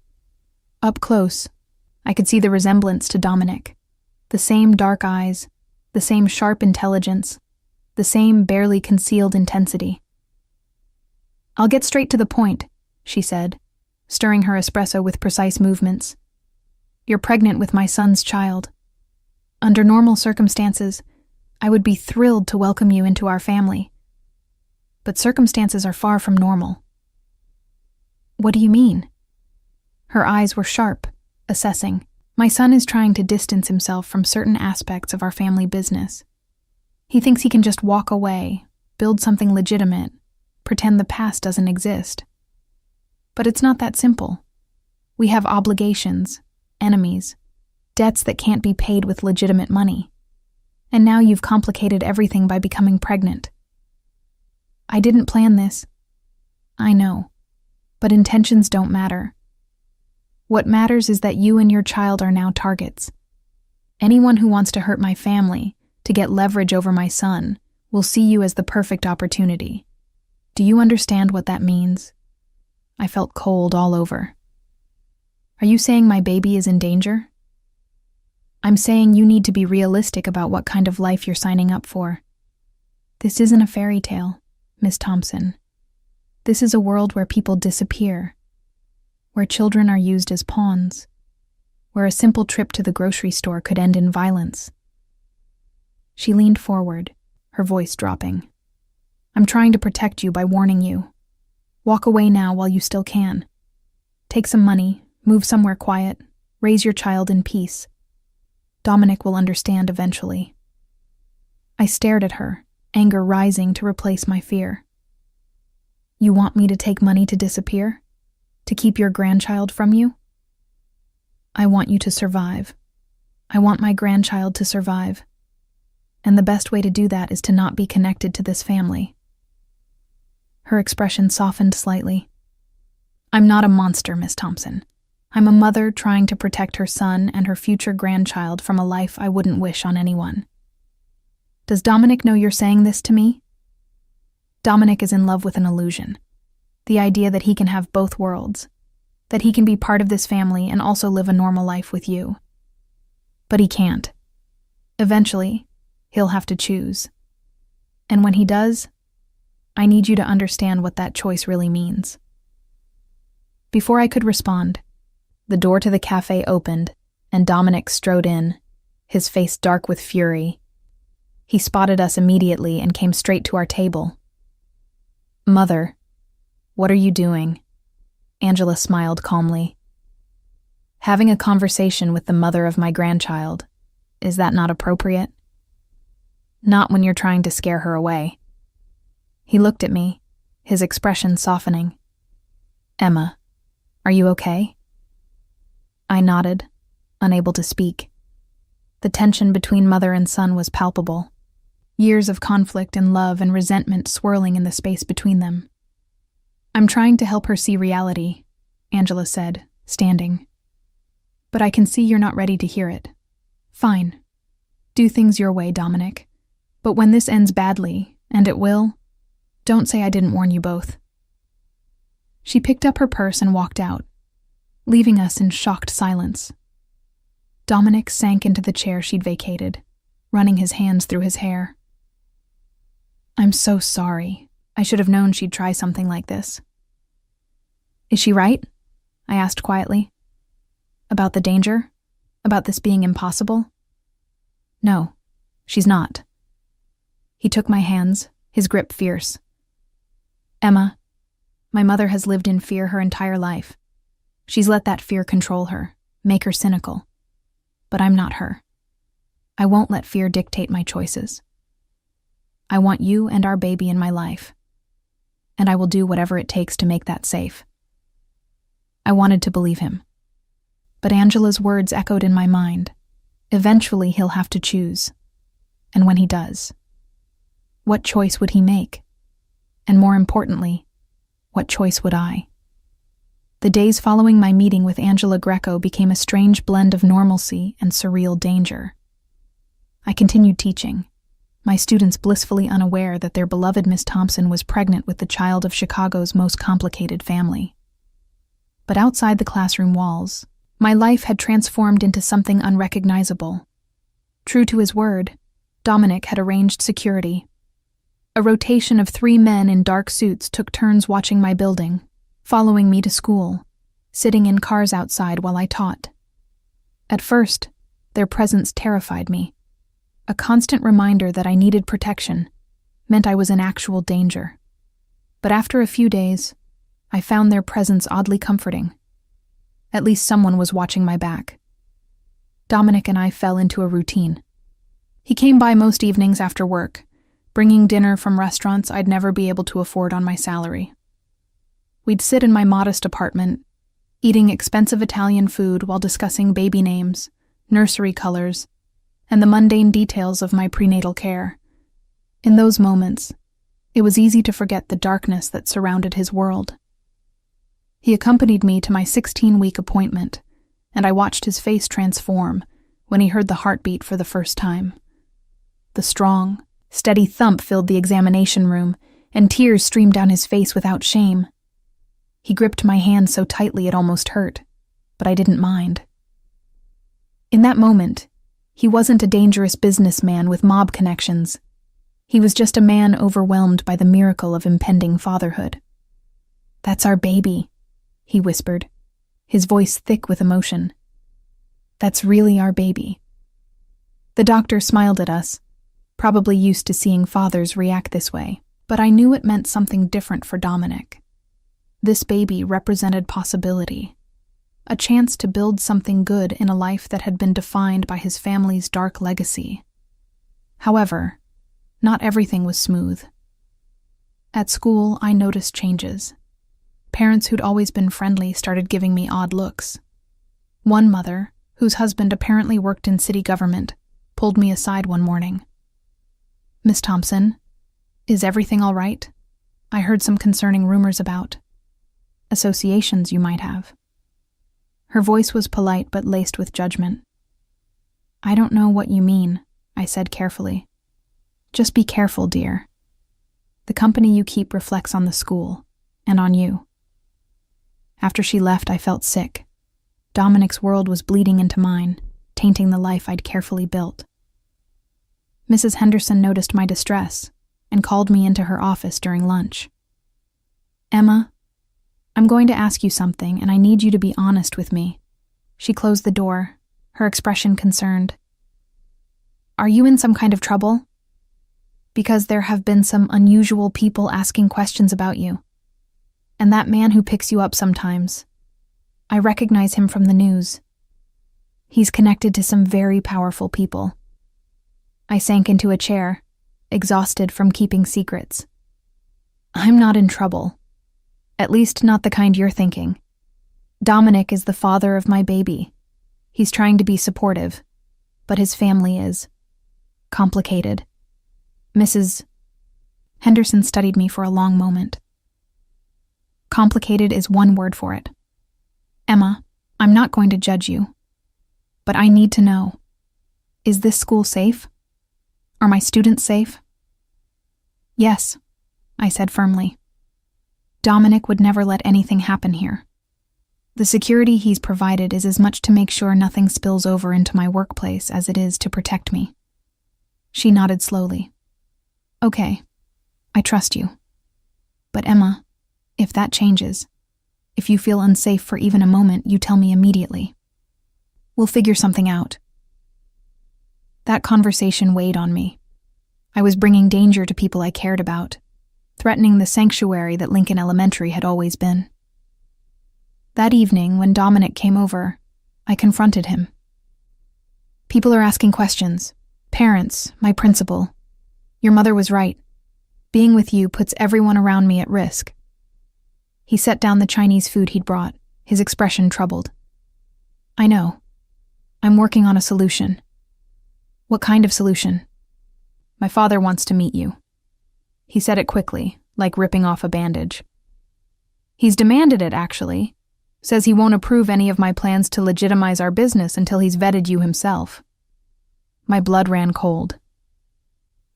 A: Up close, I could see the resemblance to Dominic. The same dark eyes, the same sharp intelligence, the same barely concealed intensity. "I'll get straight to the point," she said, stirring her espresso with precise movements. "You're pregnant with my son's child. Under normal circumstances, I would be thrilled to welcome you into our family. But circumstances are far from normal." "What do you mean?" Her eyes were sharp, assessing. "My son is trying to distance himself from certain aspects of our family business. He thinks he can just walk away, build something legitimate, pretend the past doesn't exist. But it's not that simple. We have obligations, enemies, debts that can't be paid with legitimate money. And now you've complicated everything by becoming pregnant. I didn't plan this. I know. But intentions don't matter. What matters is that you and your child are now targets. Anyone who wants to hurt my family, to get leverage over my son, will see you as the perfect opportunity. Do you understand what that means?" I felt cold all over. "Are you saying my baby is in danger?" "I'm saying you need to be realistic about what kind of life you're signing up for. This isn't a fairy tale, Miss Thompson. This is a world where people disappear, where children are used as pawns, where a simple trip to the grocery store could end in violence." She leaned forward, her voice dropping. "I'm trying to protect you by warning you. Walk away now while you still can. Take some money, move somewhere quiet, raise your child in peace. Dominic will understand eventually." I stared at her, anger rising to replace my fear. "You want me to take money to disappear? To keep your grandchild from you?" "I want you to survive. I want my grandchild to survive. And the best way to do that is to not be connected to this family." Her expression softened slightly. "I'm not a monster, Miss Thompson. I'm a mother trying to protect her son and her future grandchild from a life I wouldn't wish on anyone. Does Dominic know you're saying this to me?" Dominic is in love with an illusion. The idea that he can have both worlds, that he can be part of this family and also live a normal life with you. But he can't. Eventually, he'll have to choose. And when he does, I need you to understand what that choice really means." Before I could respond, the door to the cafe opened and Dominic strode in, his face dark with fury. He spotted us immediately and came straight to our table. "Mother, what are you doing?" Angela smiled calmly. "Having a conversation with the mother of my grandchild. Is that not appropriate?" "Not when you're trying to scare her away." He looked at me, his expression softening. "Emma, are you okay?" I nodded, unable to speak. The tension between mother and son was palpable. Years of conflict and love and resentment swirling in the space between them. "I'm trying to help her see reality," Angela said, standing. "But I can see you're not ready to hear it. Fine. Do things your way, Dominic. But when this ends badly, and it will, don't say I didn't warn you both." She picked up her purse and walked out, leaving us in shocked silence. Dominic sank into the chair she'd vacated, running his hands through his hair. "I'm so sorry. I should have known she'd try something like this." "Is she right?" I asked quietly. "About the danger? About this being impossible?" "No, she's not." He took my hands, his grip fierce. "Emma, my mother has lived in fear her entire life. She's let that fear control her, make her cynical. But I'm not her. I won't let fear dictate my choices. I want you and our baby in my life, and I will do whatever it takes to make that safe. I wanted to believe him, but Angela's words echoed in my mind. Eventually he'll have to choose, and when he does, what choice would he make? And more importantly, what choice would I? The days following my meeting with Angela Greco became a strange blend of normalcy and surreal danger. I continued teaching, my students blissfully unaware that their beloved Miss Thompson was pregnant with the child of Chicago's most complicated family. But outside the classroom walls, my life had transformed into something unrecognizable. True to his word, Dominic had arranged security. A rotation of 3 men in dark suits took turns watching my building, following me to school, sitting in cars outside while I taught. At first, their presence terrified me. A constant reminder that I needed protection meant I was in actual danger. But after a few days, I found their presence oddly comforting. At least someone was watching my back. Dominic and I fell into a routine. He came by most evenings after work, bringing dinner from restaurants I'd never be able to afford on my salary. We'd sit in my modest apartment, eating expensive Italian food while discussing baby names, nursery colors, and the mundane details of my prenatal care. In those moments, it was easy to forget the darkness that surrounded his world. He accompanied me to my 16-week appointment, and I watched his face transform when he heard the heartbeat for the first time. The strong, steady thump filled the examination room, and tears streamed down his face without shame. He gripped my hand so tightly it almost hurt, but I didn't mind. In that moment, he wasn't a dangerous businessman with mob connections. He was just a man overwhelmed by the miracle of impending fatherhood. "That's our baby," he whispered, his voice thick with emotion. "That's really our baby." The doctor smiled at us, probably used to seeing fathers react this way, but I knew it meant something different for Dominic. This baby represented possibility, a chance to build something good in a life that had been defined by his family's dark legacy. However, not everything was smooth. At school, I noticed changes. Parents who'd always been friendly started giving me odd looks. One mother, whose husband apparently worked in city government, pulled me aside one morning. "Miss Thompson, is everything all right? I heard some concerning rumors about associations you might have." Her voice was polite but laced with judgment. "I don't know what you mean," I said carefully. "Just be careful, dear. The company you keep reflects on the school, and on you." After she left, I felt sick. Dominic's world was bleeding into mine, tainting the life I'd carefully built. Mrs. Henderson noticed my distress and called me into her office during lunch. "Emma, I'm going to ask you something, and I need you to be honest with me." She closed the door, her expression concerned. "Are you in some kind of trouble? Because there have been some unusual people asking questions about you. And that man who picks you up sometimes, I recognize him from the news. He's connected to some very powerful people." I sank into a chair, exhausted from keeping secrets. "I'm not in trouble. At least not the kind you're thinking. Dominic is the father of my baby. He's trying to be supportive, but his family is complicated." Mrs. Henderson studied me for a long moment. "Complicated is one word for it. Emma, I'm not going to judge you, but I need to know, is this school safe? Are my students safe?" "Yes," I said firmly. "Dominic would never let anything happen here. The security he's provided is as much to make sure nothing spills over into my workplace as it is to protect me." She nodded slowly. "Okay, I trust you. But Emma, if that changes, if you feel unsafe for even a moment, you tell me immediately. We'll figure something out." That conversation weighed on me. I was bringing danger to people I cared about, threatening the sanctuary that Lincoln Elementary had always been. That evening, when Dominic came over, I confronted him. People are asking questions. Parents, my principal. Your mother was right. Being with you puts everyone around me at risk. He set down the Chinese food he'd brought, his expression troubled. I know. I'm working on a solution. What kind of solution? My father wants to meet you. He said it quickly, like ripping off a bandage. He's demanded it, actually. Says he won't approve any of my plans to legitimize our business until he's vetted you himself. My blood ran cold.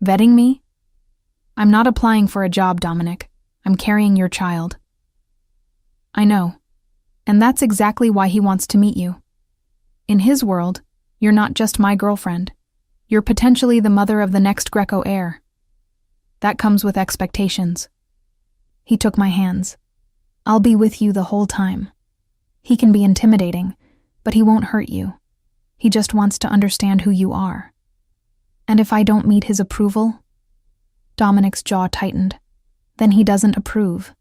A: Vetting me? I'm not applying for a job, Dominic. I'm carrying your child. I know. And that's exactly why he wants to meet you. In his world, you're not just my girlfriend. You're potentially the mother of the next Greco heir. That comes with expectations. He took my hands. I'll be with you the whole time. He can be intimidating, but he won't hurt you. He just wants to understand who you are. And if I don't meet his approval? Dominic's jaw tightened. Then he doesn't approve.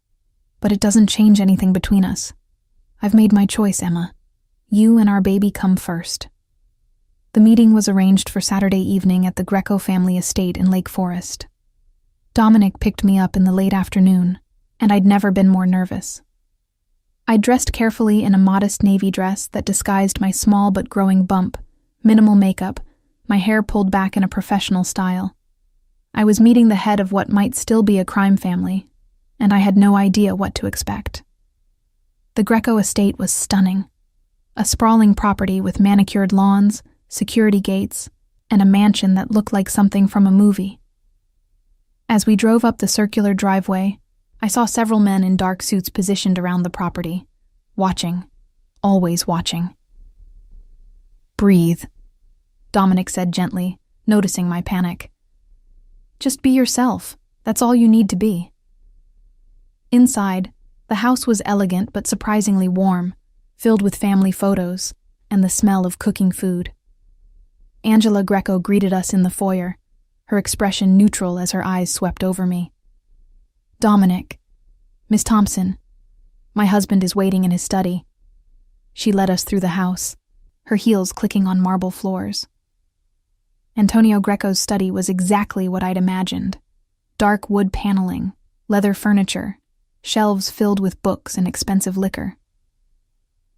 A: But it doesn't change anything between us. I've made my choice, Emma. You and our baby come first. The meeting was arranged for Saturday evening at the Greco family estate in Lake Forest. Dominic picked me up in the late afternoon, and I'd never been more nervous. I dressed carefully in a modest navy dress that disguised my small but growing bump, minimal makeup, my hair pulled back in a professional style. I was meeting the head of what might still be a crime family, and I had no idea what to expect. The Greco estate was stunning. A sprawling property with manicured lawns, security gates, and a mansion that looked like something from a movie. As we drove up the circular driveway, I saw several men in dark suits positioned around the property, watching, always watching. Breathe, Dominic said gently, noticing my panic. Just be yourself. That's all you need to be. Inside, the house was elegant but surprisingly warm, filled with family photos and the smell of cooking food. Angela Greco greeted us in the foyer, her expression neutral as her eyes swept over me. Dominic, Miss Thompson, my husband is waiting in his study. She led us through the house, her heels clicking on marble floors. Antonio Greco's study was exactly what I'd imagined. Dark wood paneling, leather furniture, shelves filled with books and expensive liquor.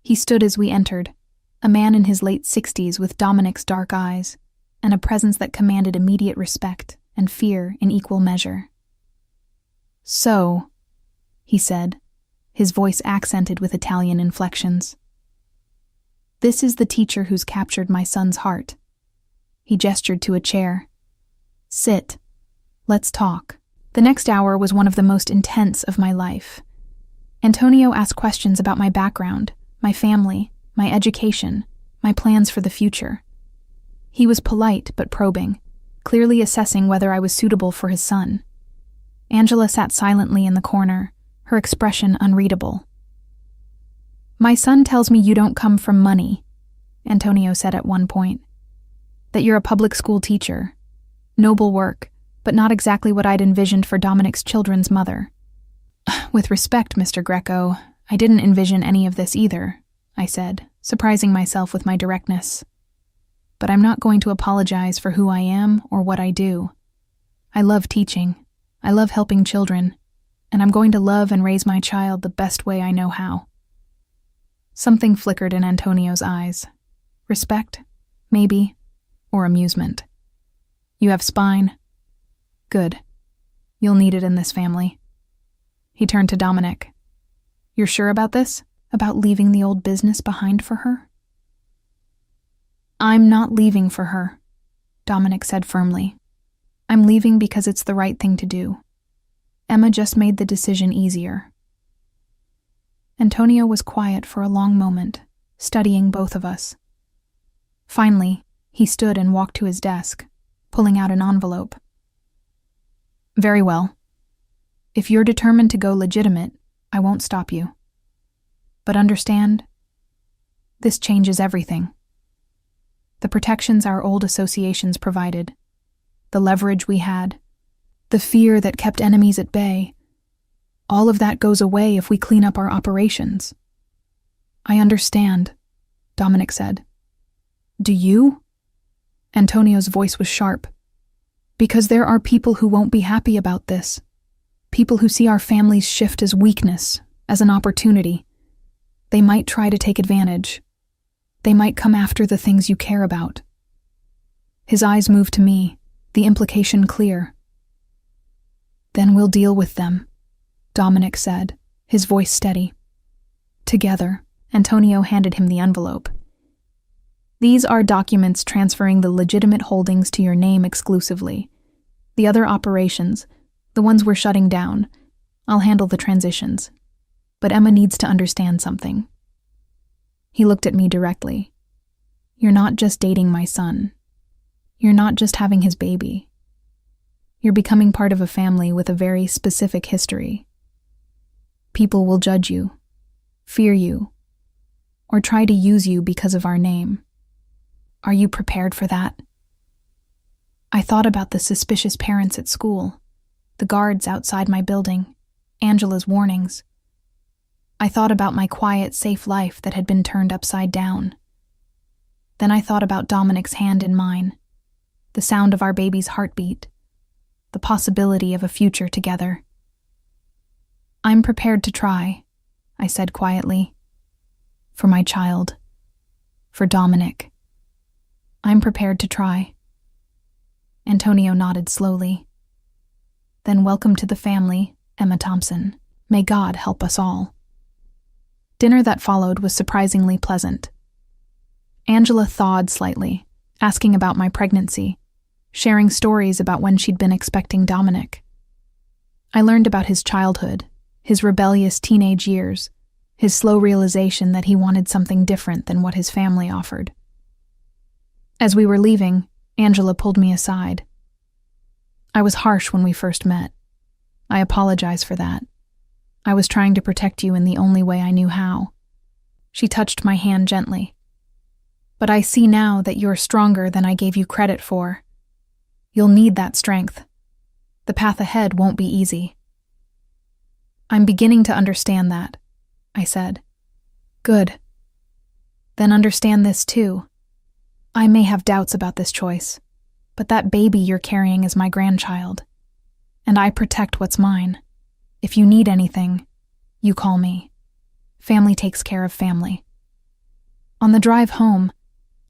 A: He stood as we entered, a man in his late 60s with Dominic's dark eyes, and a presence that commanded immediate respect and fear in equal measure. So, he said, his voice accented with Italian inflections. This is the teacher who's captured my son's heart. He gestured to a chair. Sit. Let's talk. The next hour was one of the most intense of my life. Antonio asked questions about my background, my family, my education, my plans for the future. He was polite but probing, clearly assessing whether I was suitable for his son. Angela sat silently in the corner, her expression unreadable. My son tells me you don't come from money, Antonio said at one point. That you're a public school teacher. Noble work, but not exactly what I'd envisioned for Dominic's children's mother. With respect, Mr. Greco, I didn't envision any of this either, I said, surprising myself with my directness. But I'm not going to apologize for who I am or what I do. I love teaching. I love helping children, and I'm going to love and raise my child the best way I know how. Something flickered in Antonio's eyes. Respect? Maybe. Or amusement. You have spine? Good. You'll need it in this family. He turned to Dominic. You're sure about this? About leaving the old business behind for her? I'm not leaving for her, Dominic said firmly. I'm leaving because it's the right thing to do. Emma just made the decision easier. Antonio was quiet for a long moment, studying both of us. Finally, he stood and walked to his desk, pulling out an envelope. Very well. If you're determined to go legitimate, I won't stop you. But understand, this changes everything. The protections our old associations provided, the leverage we had, the fear that kept enemies at bay, all of that goes away if we clean up our operations. I understand, Dominic said. Do you? Antonio's voice was sharp. Because there are people who won't be happy about this. People who see our families shift as weakness, as an opportunity. They might try to take advantage. They might come after the things you care about. His eyes moved to me, the implication clear. Then we'll deal with them, Dominic said, his voice steady. Together, Antonio handed him the envelope. These are documents transferring the legitimate holdings to your name exclusively. The other operations, the ones we're shutting down, I'll handle the transitions. But Emma needs to understand something. He looked at me directly. You're not just dating my son. You're not just having his baby. You're becoming part of a family with a very specific history. People will judge you, fear you, or try to use you because of our name. Are you prepared for that? I thought about the suspicious parents at school, the guards outside my building, Angela's warnings. I thought about my quiet, safe life that had been turned upside down. Then I thought about Dominic's hand in mine, the sound of our baby's heartbeat, the possibility of a future together. I'm prepared to try, I said quietly. For my child. For Dominic. I'm prepared to try. Antonio nodded slowly. Then welcome to the family, Emma Thompson. May God help us all. Dinner that followed was surprisingly pleasant. Angela thawed slightly, asking about my pregnancy, sharing stories about when she'd been expecting Dominic. I learned about his childhood, his rebellious teenage years, his slow realization that he wanted something different than what his family offered. As we were leaving, Angela pulled me aside. I was harsh when we first met. I apologize for that. I was trying to protect you in the only way I knew how. She touched my hand gently. But I see now that you're stronger than I gave you credit for. You'll need that strength. The path ahead won't be easy. I'm beginning to understand that, I said. Good. Then understand this too. I may have doubts about this choice, but that baby you're carrying is my grandchild, and I protect what's mine. If you need anything, you call me. Family takes care of family. On the drive home,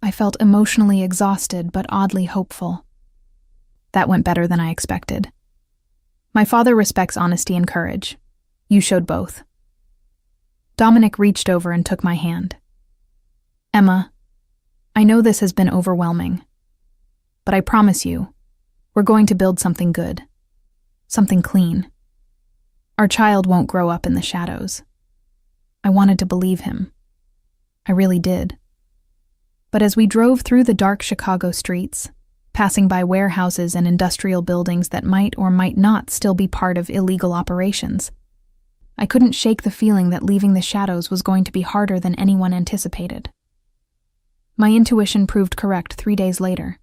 A: I felt emotionally exhausted but oddly hopeful. That went better than I expected. My father respects honesty and courage. You showed both. Dominic reached over and took my hand. Emma, I know this has been overwhelming, but I promise you, we're going to build something good, something clean. Our child won't grow up in the shadows. I wanted to believe him. I really did. But as we drove through the dark Chicago streets, passing by warehouses and industrial buildings that might or might not still be part of illegal operations, I couldn't shake the feeling that leaving the shadows was going to be harder than anyone anticipated. My intuition proved correct 3 days later.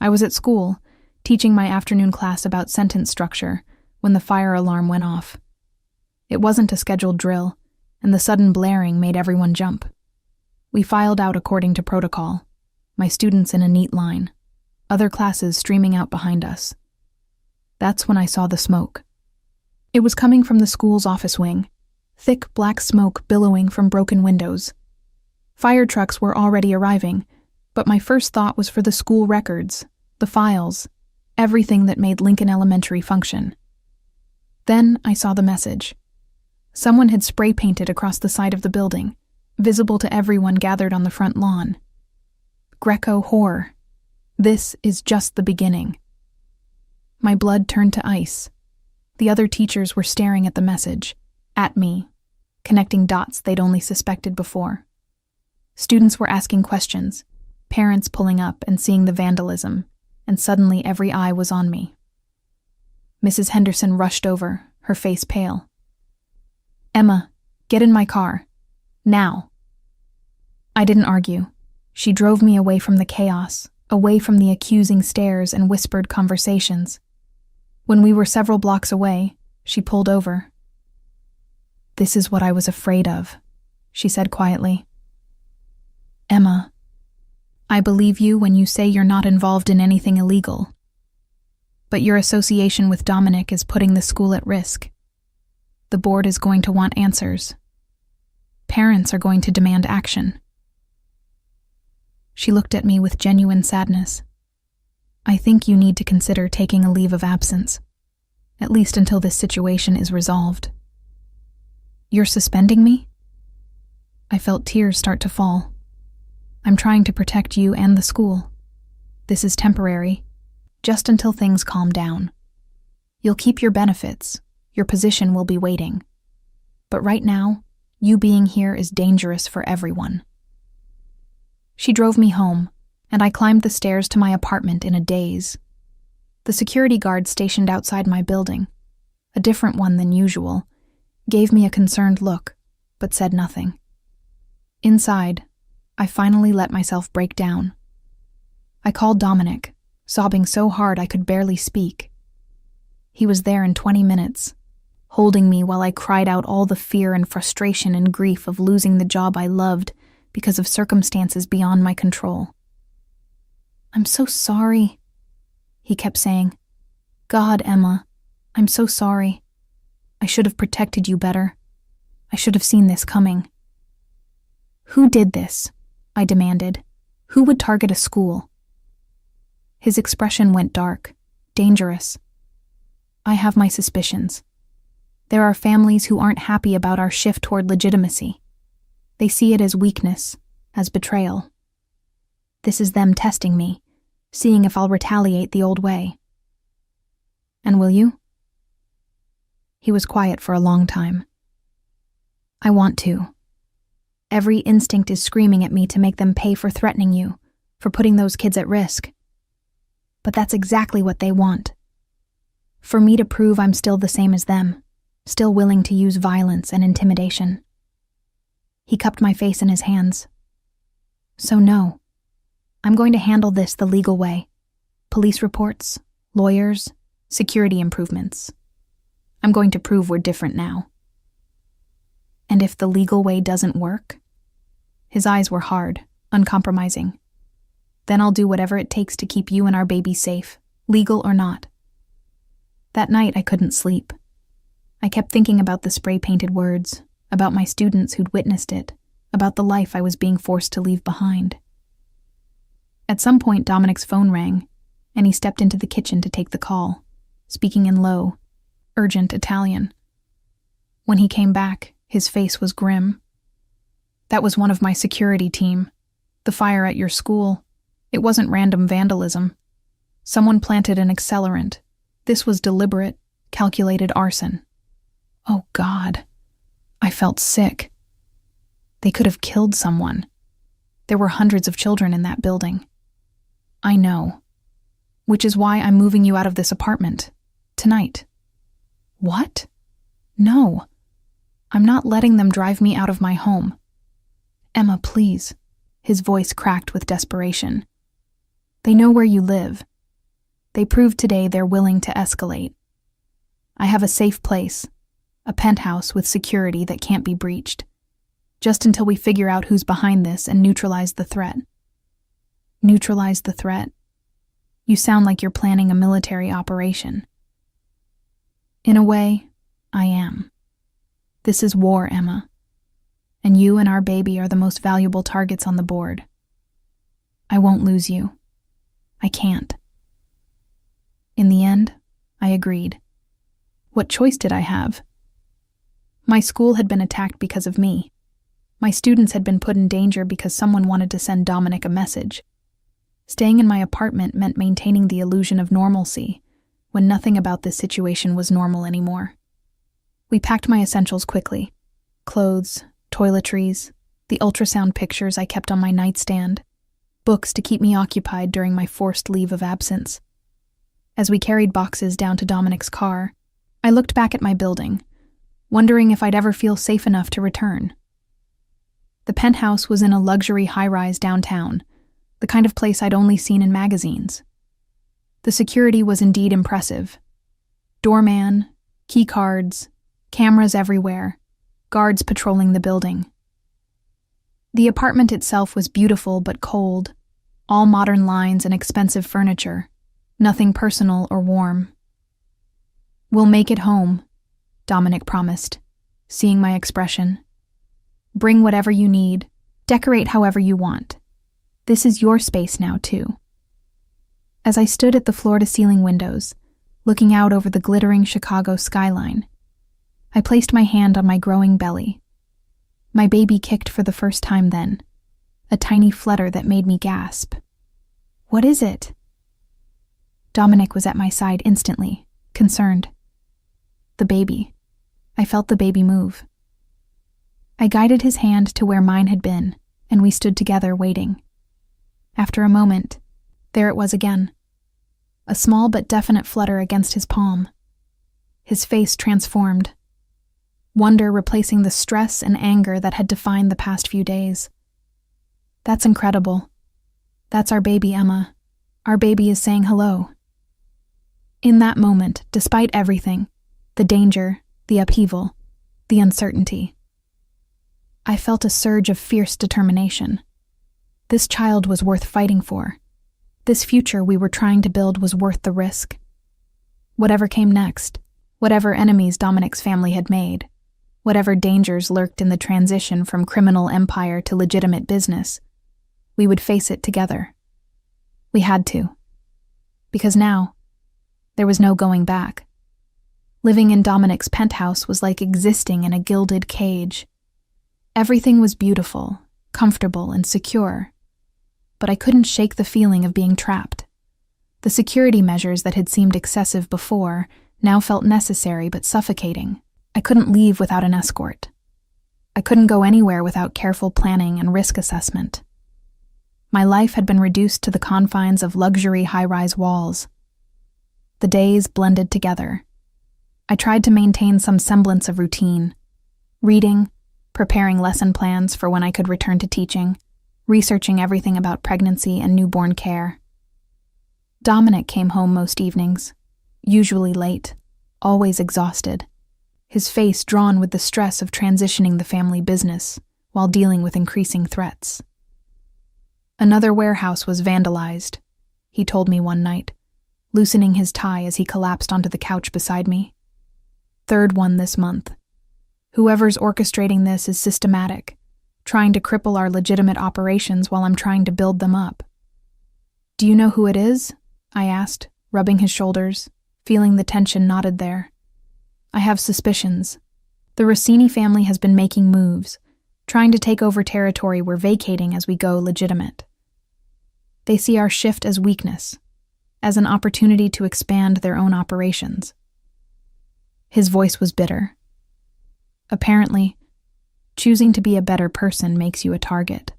A: I was at school, teaching my afternoon class about sentence structure, when the fire alarm went off. It wasn't a scheduled drill, and the sudden blaring made everyone jump. We filed out according to protocol, my students in a neat line, other classes streaming out behind us. That's when I saw the smoke. It was coming from the school's office wing, thick black smoke billowing from broken windows. Fire trucks were already arriving, but my first thought was for the school records, the files, everything that made Lincoln Elementary function. Then I saw the message. Someone had spray painted across the side of the building, visible to everyone gathered on the front lawn. Greco horror. This is just the beginning. My blood turned to ice. The other teachers were staring at the message, at me, connecting dots they'd only suspected before. Students were asking questions, parents pulling up and seeing the vandalism, and suddenly every eye was on me. Mrs. Henderson rushed over, her face pale. Emma, get in my car. Now. I didn't argue. She drove me away from the chaos, away from the accusing stares and whispered conversations. When we were several blocks away, she pulled over. This is what I was afraid of, she said quietly. Emma, I believe you when you say you're not involved in anything illegal. But your association with Dominic is putting the school at risk. The board is going to want answers. Parents are going to demand action. She looked at me with genuine sadness. I think you need to consider taking a leave of absence, at least until this situation is resolved. You're suspending me? I felt tears start to fall. I'm trying to protect you and the school. This is temporary, just until things calm down. You'll keep your benefits. Your position will be waiting. But right now, you being here is dangerous for everyone. She drove me home, and I climbed the stairs to my apartment in a daze. The security guard stationed outside my building, a different one than usual, gave me a concerned look, but said nothing. Inside, I finally let myself break down. I called Dominic, sobbing so hard I could barely speak. He was there in 20 minutes, holding me while I cried out all the fear and frustration and grief of losing the job I loved because of circumstances beyond my control. I'm so sorry, he kept saying. God, Emma, I'm so sorry. I should have protected you better. I should have seen this coming. Who did this? I demanded. Who would target a school? His expression went dark, dangerous. I have my suspicions. There are families who aren't happy about our shift toward legitimacy. They see it as weakness, as betrayal. This is them testing me, seeing if I'll retaliate the old way. And will you? He was quiet for a long time. I want to. Every instinct is screaming at me to make them pay for threatening you, for putting those kids at risk. But that's exactly what they want. For me to prove I'm still the same as them, still willing to use violence and intimidation. He cupped my face in his hands. So no, I'm going to handle this the legal way. Police reports, lawyers, security improvements. I'm going to prove we're different now. And if the legal way doesn't work? His eyes were hard, uncompromising. Then I'll do whatever it takes to keep you and our baby safe, legal or not. That night I couldn't sleep. I kept thinking about the spray-painted words, about my students who'd witnessed it, about the life I was being forced to leave behind. At some point Dominic's phone rang, and he stepped into the kitchen to take the call, speaking in low, urgent Italian. When he came back, his face was grim. That was one of my security team. The fire at your school. It wasn't random vandalism. Someone planted an accelerant. This was deliberate, calculated arson. Oh God. I felt sick. They could have killed someone. There were hundreds of children in that building. I know. Which is why I'm moving you out of this apartment. Tonight. What? No. I'm not letting them drive me out of my home. Emma, please. His voice cracked with desperation. They know where you live. They proved today they're willing to escalate. I have a safe place, a penthouse with security that can't be breached, just until we figure out who's behind this and neutralize the threat. Neutralize the threat? You sound like you're planning a military operation. In a way, I am. This is war, Emma. And you and our baby are the most valuable targets on the board. I won't lose you. I can't. In the end, I agreed. What choice did I have? My school had been attacked because of me. My students had been put in danger because someone wanted to send Dominic a message. Staying in my apartment meant maintaining the illusion of normalcy, when nothing about this situation was normal anymore. We packed my essentials quickly. Clothes, toiletries, the ultrasound pictures I kept on my nightstand, books to keep me occupied during my forced leave of absence. As we carried boxes down to Dominic's car, I looked back at my building, wondering if I'd ever feel safe enough to return. The penthouse was in a luxury high-rise downtown, the kind of place I'd only seen in magazines. The security was indeed impressive. Doorman, key cards, cameras everywhere, guards patrolling the building. The apartment itself was beautiful but cold, all modern lines and expensive furniture, nothing personal or warm. "We'll make it home," Dominic promised, seeing my expression. "Bring whatever you need, decorate however you want. This is your space now, too." As I stood at the floor-to-ceiling windows, looking out over the glittering Chicago skyline, I placed my hand on my growing belly. My baby kicked for the first time then, a tiny flutter that made me gasp. "What is it?" Dominic was at my side instantly, concerned. "The baby." I felt the baby move. I guided his hand to where mine had been, and we stood together waiting. After a moment, there it was again. A small but definite flutter against his palm. His face transformed. Wonder replacing the stress and anger that had defined the past few days. "That's incredible. That's our baby, Emma. Our baby is saying hello." In that moment, despite everything, the danger, the upheaval, the uncertainty, I felt a surge of fierce determination. This child was worth fighting for. This future we were trying to build was worth the risk. Whatever came next, whatever enemies Dominic's family had made, whatever dangers lurked in the transition from criminal empire to legitimate business, we would face it together. We had to. Because now, there was no going back. Living in Dominic's penthouse was like existing in a gilded cage. Everything was beautiful, comfortable, and secure. But I couldn't shake the feeling of being trapped. The security measures that had seemed excessive before now felt necessary but suffocating. I couldn't leave without an escort. I couldn't go anywhere without careful planning and risk assessment. My life had been reduced to the confines of luxury high-rise walls. The days blended together. I tried to maintain some semblance of routine. Reading, preparing lesson plans for when I could return to teaching, researching everything about pregnancy and newborn care. Dominic came home most evenings, usually late, always exhausted, his face drawn with the stress of transitioning the family business while dealing with increasing threats. "Another warehouse was vandalized," he told me one night, loosening his tie as he collapsed onto the couch beside me. "Third one this month. Whoever's orchestrating this is systematic, trying to cripple our legitimate operations while I'm trying to build them up." "Do you know who it is?" I asked, rubbing his shoulders, feeling the tension knotted there. "I have suspicions. The Rossini family has been making moves, trying to take over territory we're vacating as we go legitimate. They see our shift as weakness, as an opportunity to expand their own operations." His voice was bitter. Apparently, choosing to be a better person makes you a target.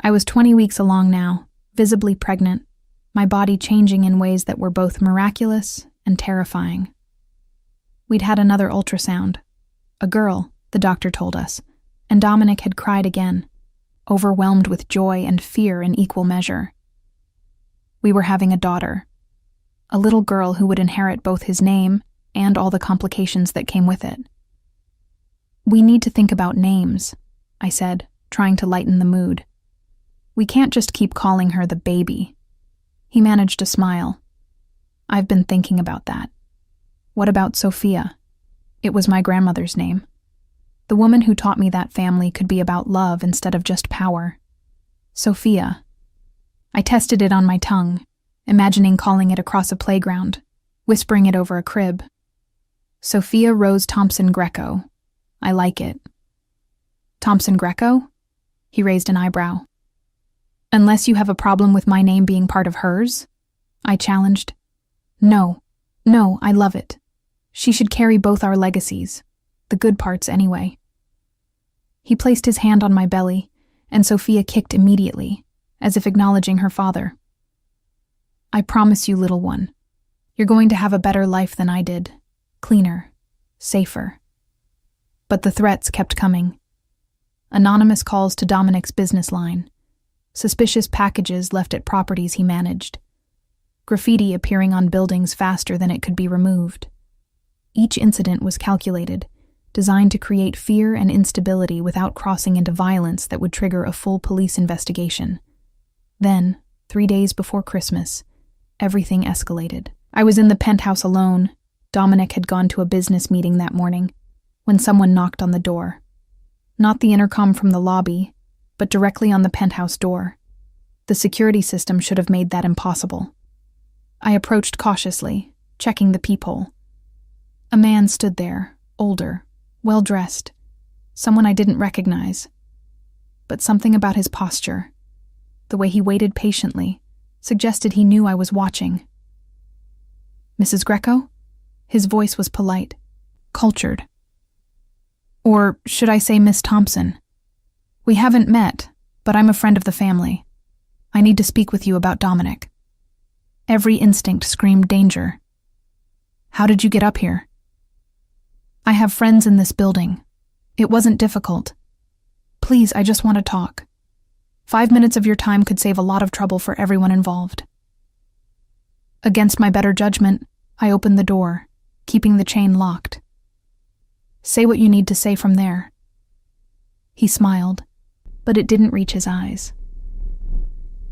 A: I was 20 weeks along now, visibly pregnant, my body changing in ways that were both miraculous and terrifying. We'd had another ultrasound. A girl, the doctor told us, and Dominic had cried again, overwhelmed with joy and fear in equal measure. We were having a daughter, a little girl who would inherit both his name and all the complications that came with it. "We need to think about names," I said, trying to lighten the mood. "We can't just keep calling her the baby." He managed a smile. "I've been thinking about that. What about Sophia?" It was my grandmother's name. The woman who taught me that family could be about love instead of just power. Sophia. I tested it on my tongue, imagining calling it across a playground, whispering it over a crib. Sophia Rose Thompson Greco. I like it. Thompson Greco? He raised an eyebrow. "Unless you have a problem with my name being part of hers?" I challenged. No, I love it. She should carry both our legacies, the good parts anyway." He placed his hand on my belly, and Sophia kicked immediately, as if acknowledging her father. "I promise you, little one, you're going to have a better life than I did. Cleaner, safer." But the threats kept coming. Anonymous calls to Dominic's business line. Suspicious packages left at properties he managed. Graffiti appearing on buildings faster than it could be removed. Each incident was calculated, designed to create fear and instability without crossing into violence that would trigger a full police investigation. Then, 3 days before Christmas, everything escalated. I was in the penthouse alone. Dominic had gone to a business meeting that morning when someone knocked on the door. Not the intercom from the lobby, but directly on the penthouse door. The security system should have made that impossible. I approached cautiously, checking the peephole. A man stood there, older, well-dressed, someone I didn't recognize. But something about his posture, the way he waited patiently, suggested he knew I was watching. "Mrs. Greco?" His voice was polite, cultured. Or should I say Miss Thompson? "We haven't met, but I'm a friend of the family. I need to speak with you about Dominic." Every instinct screamed danger. "How did you get up here?" "I have friends in this building. It wasn't difficult. Please, I just want to talk. 5 minutes of your time could save a lot of trouble for everyone involved." Against my better judgment, I opened the door, keeping the chain locked. "Say what you need to say from there." He smiled, but it didn't reach his eyes.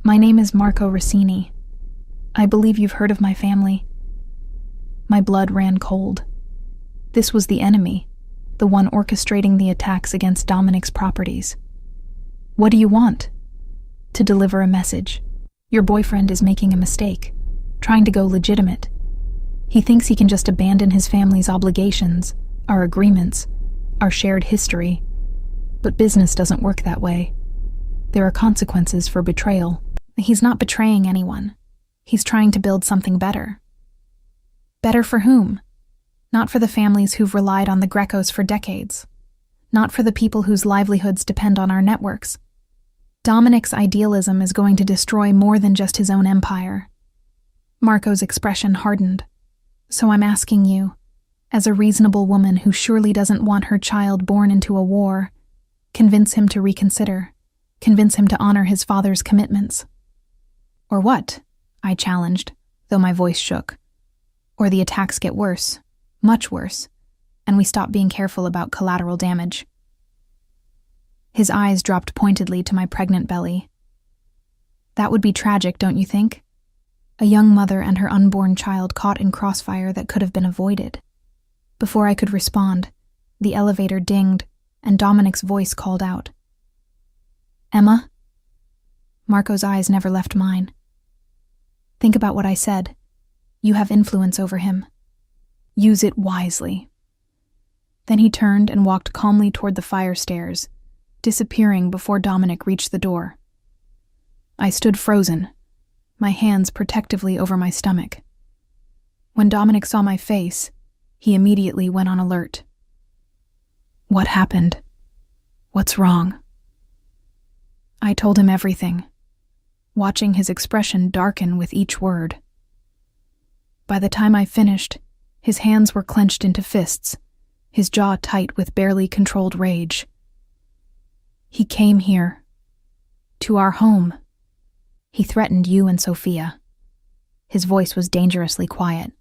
A: "My name is Marco Rossini. I believe you've heard of my family." My blood ran cold. This was the enemy, the one orchestrating the attacks against Dominic's properties. "What do you want?" "To deliver a message. Your boyfriend is making a mistake, trying to go legitimate. He thinks he can just abandon his family's obligations, our agreements, our shared history. But business doesn't work that way. There are consequences for betrayal." "He's not betraying anyone. He's trying to build something better." "Better for whom? Not for the families who've relied on the Grecos for decades. Not for the people whose livelihoods depend on our networks. Dominic's idealism is going to destroy more than just his own empire." Marco's expression hardened. "So I'm asking you, as a reasonable woman who surely doesn't want her child born into a war, convince him to reconsider, convince him to honor his father's commitments." "Or what?" I challenged, though my voice shook. "Or the attacks get worse, much worse, and we stop being careful about collateral damage." His eyes dropped pointedly to my pregnant belly. "That would be tragic, don't you think? A young mother and her unborn child caught in crossfire that could have been avoided." Before I could respond, the elevator dinged, and Dominic's voice called out. "Emma?" Marco's eyes never left mine. "Think about what I said. You have influence over him. Use it wisely." Then he turned and walked calmly toward the fire stairs, disappearing before Dominic reached the door. I stood frozen, my hands protectively over my stomach. When Dominic saw my face, he immediately went on alert. "What happened? What's wrong?" I told him everything, watching his expression darken with each word. By the time I finished, his hands were clenched into fists, his jaw tight with barely controlled rage. "He came here. To our home. He threatened you and Sophia." His voice was dangerously quiet.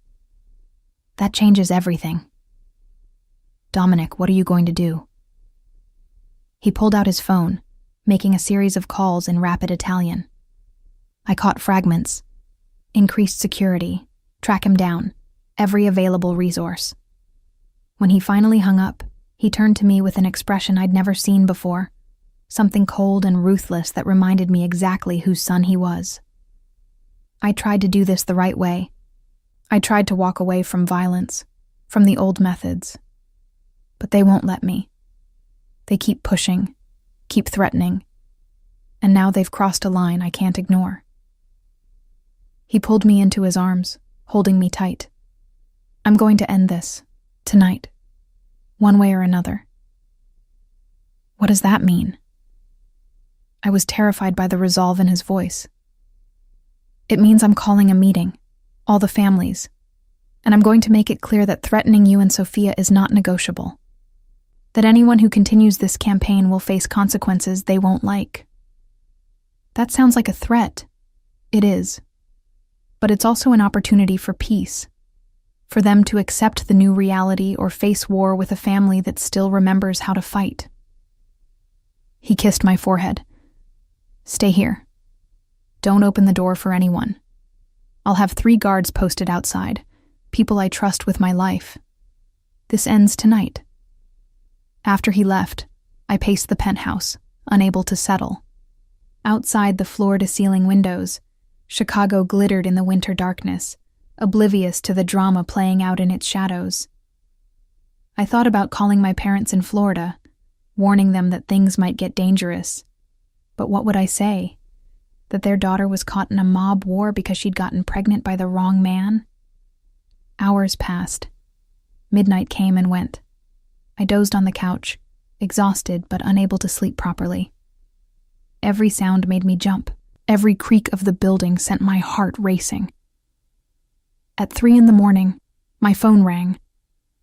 A: "That changes everything." "Dominic, what are you going to do?" He pulled out his phone, making a series of calls in rapid Italian. I caught fragments. Increased security, track him down, every available resource. When he finally hung up, he turned to me with an expression I'd never seen before, something cold and ruthless that reminded me exactly whose son he was. I tried to do this the right way. I tried to walk away from violence, from the old methods. But they won't let me. They keep pushing, keep threatening, and now they've crossed a line I can't ignore. He pulled me into his arms, holding me tight. "I'm going to end this, tonight, one way or another." "What does that mean?" I was terrified by the resolve in his voice. "It means I'm calling a meeting, all the families, and I'm going to make it clear that threatening you and Sophia is not negotiable. That anyone who continues this campaign will face consequences they won't like." That sounds like a threat. It is. But it's also an opportunity for peace. For them to accept the new reality or face war with a family that still remembers how to fight. He kissed my forehead. "Stay here. Don't open the door for anyone. I'll have 3 guards posted outside, people I trust with my life. This ends tonight." After he left, I paced the penthouse, unable to settle. Outside the floor-to-ceiling windows, Chicago glittered in the winter darkness, oblivious to the drama playing out in its shadows. I thought about calling my parents in Florida, warning them that things might get dangerous. But what would I say? That their daughter was caught in a mob war because she'd gotten pregnant by the wrong man? Hours passed. Midnight came and went. I dozed on the couch, exhausted but unable to sleep properly. Every sound made me jump. Every creak of the building sent my heart racing. At 3 a.m, my phone rang.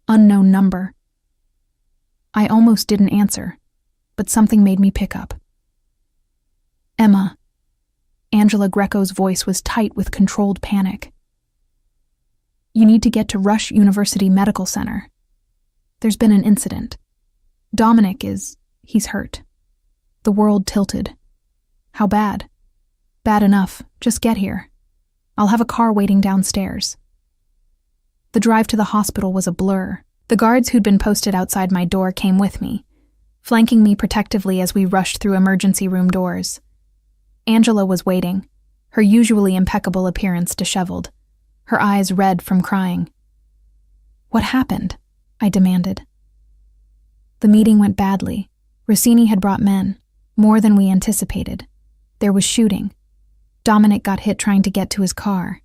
A: Unknown number. I almost didn't answer, but something made me pick up. "Emma." Angela Greco's voice was tight with controlled panic. "You need to get to Rush University Medical Center. There's been an incident. Dominic he's hurt." The world tilted. "How bad?" "Bad enough. Just get here. I'll have a car waiting downstairs." The drive to the hospital was a blur. The guards who'd been posted outside my door came with me, flanking me protectively as we rushed through emergency room doors. Angela was waiting, her usually impeccable appearance disheveled, her eyes red from crying. "What happened?" I demanded. "The meeting went badly. Rossini had brought men, more than we anticipated. There was shooting. Dominic got hit trying to get to his car."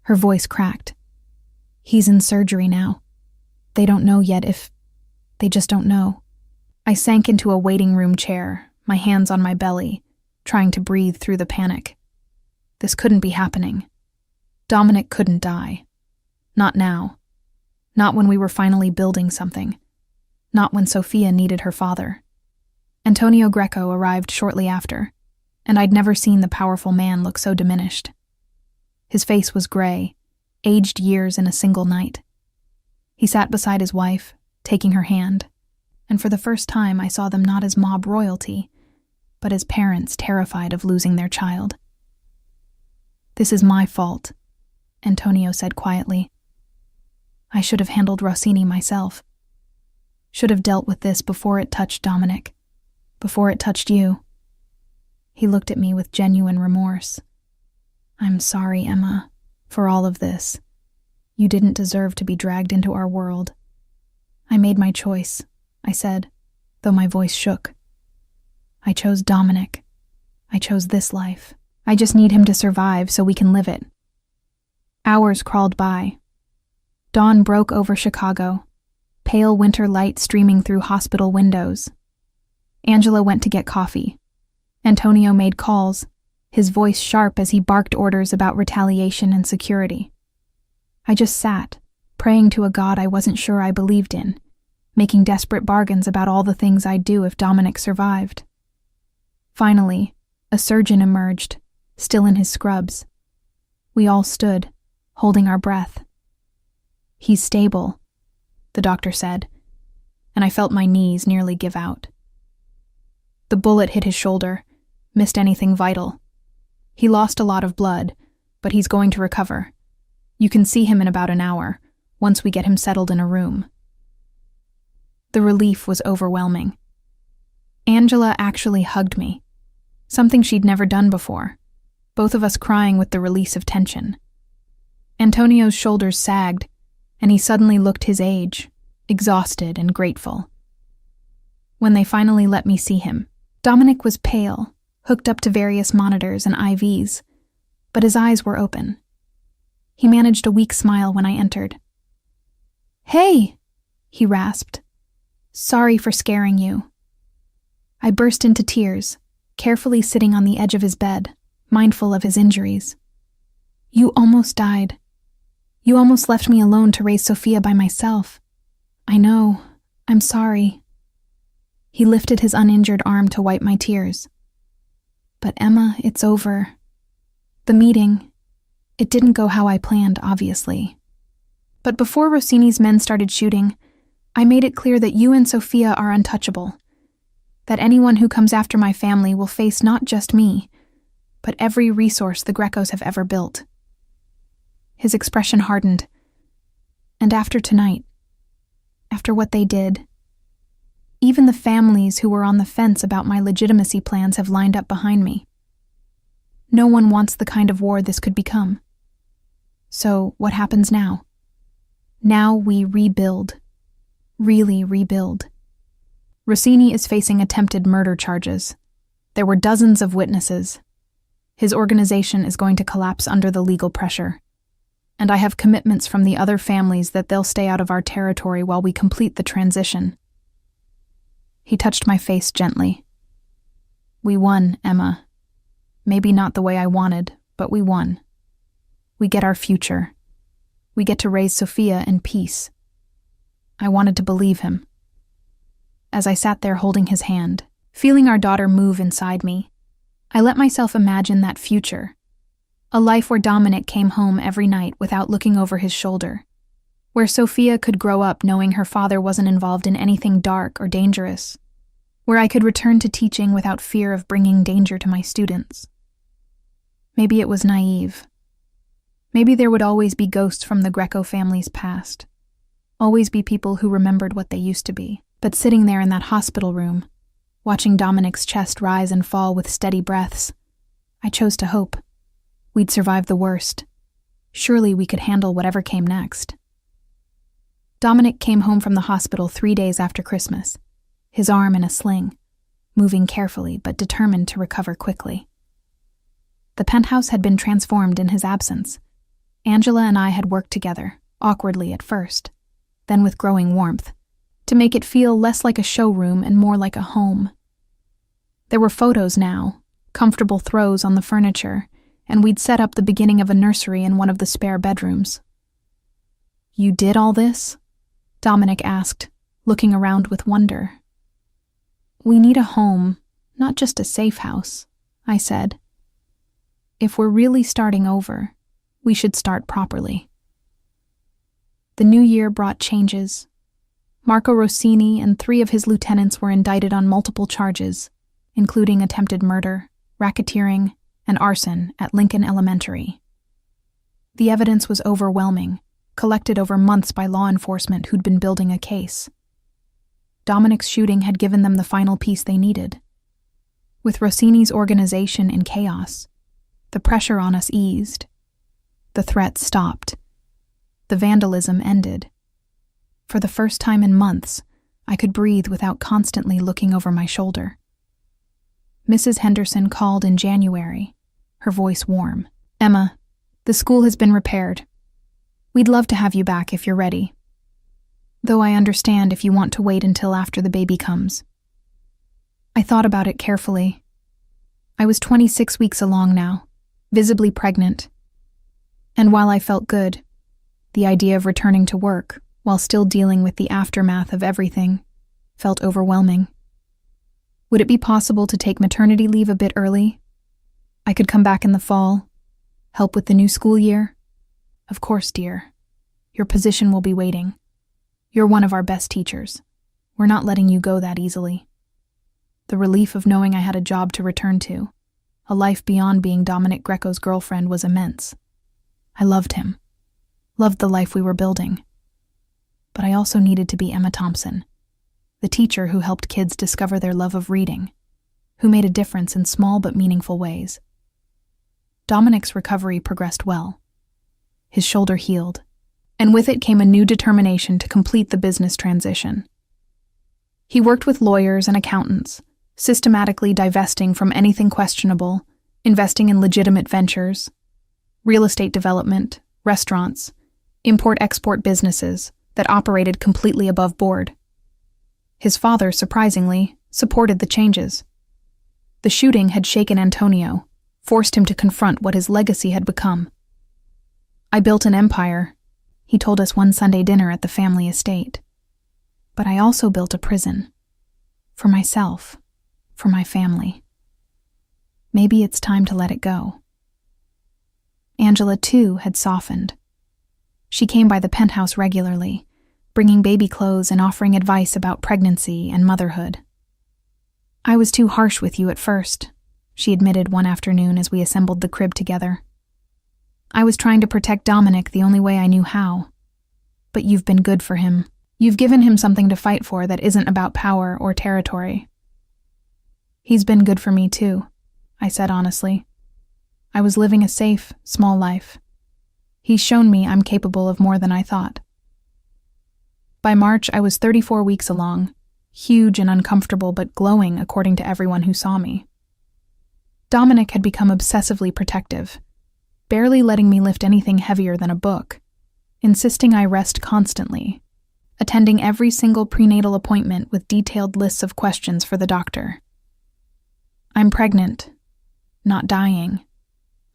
A: Her voice cracked. "He's in surgery now. They don't know yet if... They just don't know." I sank into a waiting room chair, my hands on my belly, trying to breathe through the panic. This couldn't be happening. Dominic couldn't die. Not now. Not when we were finally building something. Not when Sophia needed her father. Antonio Greco arrived shortly after, and I'd never seen the powerful man look so diminished. His face was gray, aged years in a single night. He sat beside his wife, taking her hand, and for the first time I saw them not as mob royalty, but as parents terrified of losing their child. "This is my fault," Antonio said quietly. "I should have handled Rossini myself. Should have dealt with this before it touched Dominic, before it touched you." He looked at me with genuine remorse. "I'm sorry, Emma, for all of this. You didn't deserve to be dragged into our world." "I made my choice," I said, though my voice shook. "I chose Dominic. I chose this life. I just need him to survive so we can live it." Hours crawled by. Dawn broke over Chicago, pale winter light streaming through hospital windows. Angela went to get coffee. Antonio made calls, his voice sharp as he barked orders about retaliation and security. I just sat, praying to a God I wasn't sure I believed in, making desperate bargains about all the things I'd do if Dominic survived. Finally, a surgeon emerged, still in his scrubs. We all stood, holding our breath. "He's stable," the doctor said, and I felt my knees nearly give out. The bullet hit his shoulder, missed anything vital. He lost a lot of blood, but he's going to recover. You can see him in about an hour, once we get him settled in a room. The relief was overwhelming. Angela actually hugged me, something she'd never done before, both of us crying with the release of tension. Antonio's shoulders sagged, and he suddenly looked his age, exhausted and grateful. When they finally let me see him, Dominic was pale, hooked up to various monitors and IVs, but his eyes were open. He managed a weak smile when I entered. "Hey," he rasped. "Sorry for scaring you." I burst into tears, carefully sitting on the edge of his bed, mindful of his injuries. "You almost died. You almost left me alone to raise Sophia by myself. I know. I'm sorry." He lifted his uninjured arm to wipe my tears. "But Emma, it's over. The meeting, it didn't go how I planned, obviously. But before Rossini's men started shooting, I made it clear that you and Sophia are untouchable, that anyone who comes after my family will face not just me, but every resource the Grecos have ever built. His expression hardened. And after tonight, after what they did, even the families who were on the fence about my legitimacy plans have lined up behind me. No one wants the kind of war this could become. So what happens now? Now we rebuild. Really rebuild. Rossini is facing attempted murder charges. There were dozens of witnesses. His organization is going to collapse under the legal pressure. And I have commitments from the other families that they'll stay out of our territory while we complete the transition. He touched my face gently. We won, Emma. Maybe not the way I wanted, but we won. We get our future. We get to raise Sophia in peace. I wanted to believe him. As I sat there holding his hand, feeling our daughter move inside me, I let myself imagine that future. A life where Dominic came home every night without looking over his shoulder. Where Sophia could grow up knowing her father wasn't involved in anything dark or dangerous. Where I could return to teaching without fear of bringing danger to my students. Maybe it was naive. Maybe there would always be ghosts from the Greco family's past. Always be people who remembered what they used to be. But sitting there in that hospital room, watching Dominic's chest rise and fall with steady breaths, I chose to hope. We'd survive the worst. Surely we could handle whatever came next. Dominic came home from the hospital 3 days after Christmas, his arm in a sling, moving carefully but determined to recover quickly. The penthouse had been transformed in his absence. Angela and I had worked together, awkwardly at first, then with growing warmth, to make it feel less like a showroom and more like a home. There were photos now, comfortable throws on the furniture, and we'd set up the beginning of a nursery in one of the spare bedrooms. You did all this? Dominic asked, looking around with wonder. We need a home, not just a safe house, I said. If we're really starting over, we should start properly. The new year brought changes. Marco Rossini and 3 of his lieutenants were indicted on multiple charges, including attempted murder, racketeering, and arson at Lincoln Elementary. The evidence was overwhelming, collected over months by law enforcement who'd been building a case. Dominic's shooting had given them the final piece they needed. With Rossini's organization in chaos, the pressure on us eased. The threats stopped. The vandalism ended. For the first time in months, I could breathe without constantly looking over my shoulder. Mrs. Henderson called in January, her voice warm. Emma, the school has been repaired. We'd love to have you back if you're ready. Though I understand if you want to wait until after the baby comes. I thought about it carefully. I was 26 weeks along now, visibly pregnant. And while I felt good, the idea of returning to work, while still dealing with the aftermath of everything, felt overwhelming. Would it be possible to take maternity leave a bit early? I could come back in the fall, help with the new school year. Of course, dear. Your position will be waiting. You're one of our best teachers. We're not letting you go that easily. The relief of knowing I had a job to return to, a life beyond being Dominic Greco's girlfriend, was immense. I loved him. Loved the life we were building. But I also needed to be Emma Thompson, the teacher who helped kids discover their love of reading, who made a difference in small but meaningful ways. Dominic's recovery progressed well. His shoulder healed, and with it came a new determination to complete the business transition. He worked with lawyers and accountants, systematically divesting from anything questionable, investing in legitimate ventures, real estate development, restaurants, import-export businesses that operated completely above board. His father, surprisingly, supported the changes. The shooting had shaken Antonio, forced him to confront what his legacy had become. I built an empire, he told us one Sunday dinner at the family estate. But I also built a prison. For myself, for my family. Maybe it's time to let it go. Angela, too, had softened. She came by the penthouse regularly, bringing baby clothes and offering advice about pregnancy and motherhood. "I was too harsh with you at first," she admitted one afternoon as we assembled the crib together. "I was trying to protect Dominic the only way I knew how. But you've been good for him. You've given him something to fight for that isn't about power or territory." "He's been good for me too," I said honestly. "I was living a safe, small life. He's shown me I'm capable of more than I thought." By March, I was 34 weeks along, huge and uncomfortable but glowing according to everyone who saw me. Dominic had become obsessively protective, barely letting me lift anything heavier than a book, insisting I rest constantly, attending every single prenatal appointment with detailed lists of questions for the doctor. "I'm pregnant, not dying,"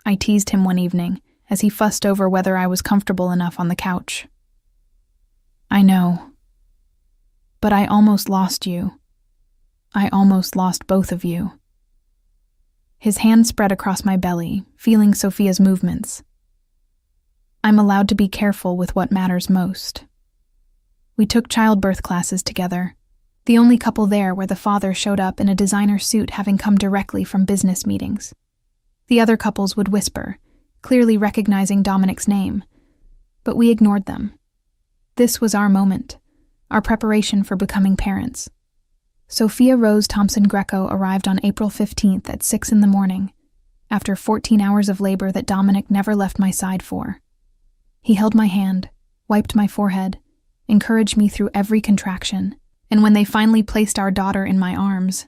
A: I teased him one evening as he fussed over whether I was comfortable enough on the couch. "I know. But I almost lost you. I almost lost both of you." His hand spread across my belly, feeling Sophia's movements. "I'm allowed to be careful with what matters most." We took childbirth classes together, the only couple there where the father showed up in a designer suit having come directly from business meetings. The other couples would whisper, clearly recognizing Dominic's name, but we ignored them. This was our moment, our preparation for becoming parents. Sophia Rose Thompson Greco arrived on April 15th at 6 in the morning, after 14 hours of labor that Dominic never left my side for. He held my hand, wiped my forehead, encouraged me through every contraction, and when they finally placed our daughter in my arms,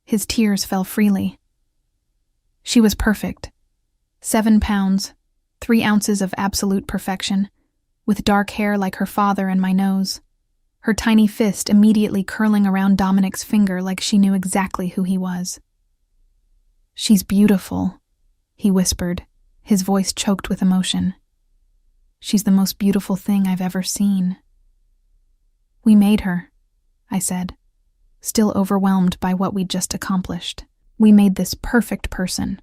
A: his tears fell freely. She was perfect. 7 pounds, 3 ounces of absolute perfection, with dark hair like her father and my nose, her tiny fist immediately curling around Dominic's finger like she knew exactly who he was. "She's beautiful," he whispered, his voice choked with emotion. "She's the most beautiful thing I've ever seen." "We made her," I said, still overwhelmed by what we'd just accomplished. "We made this perfect person."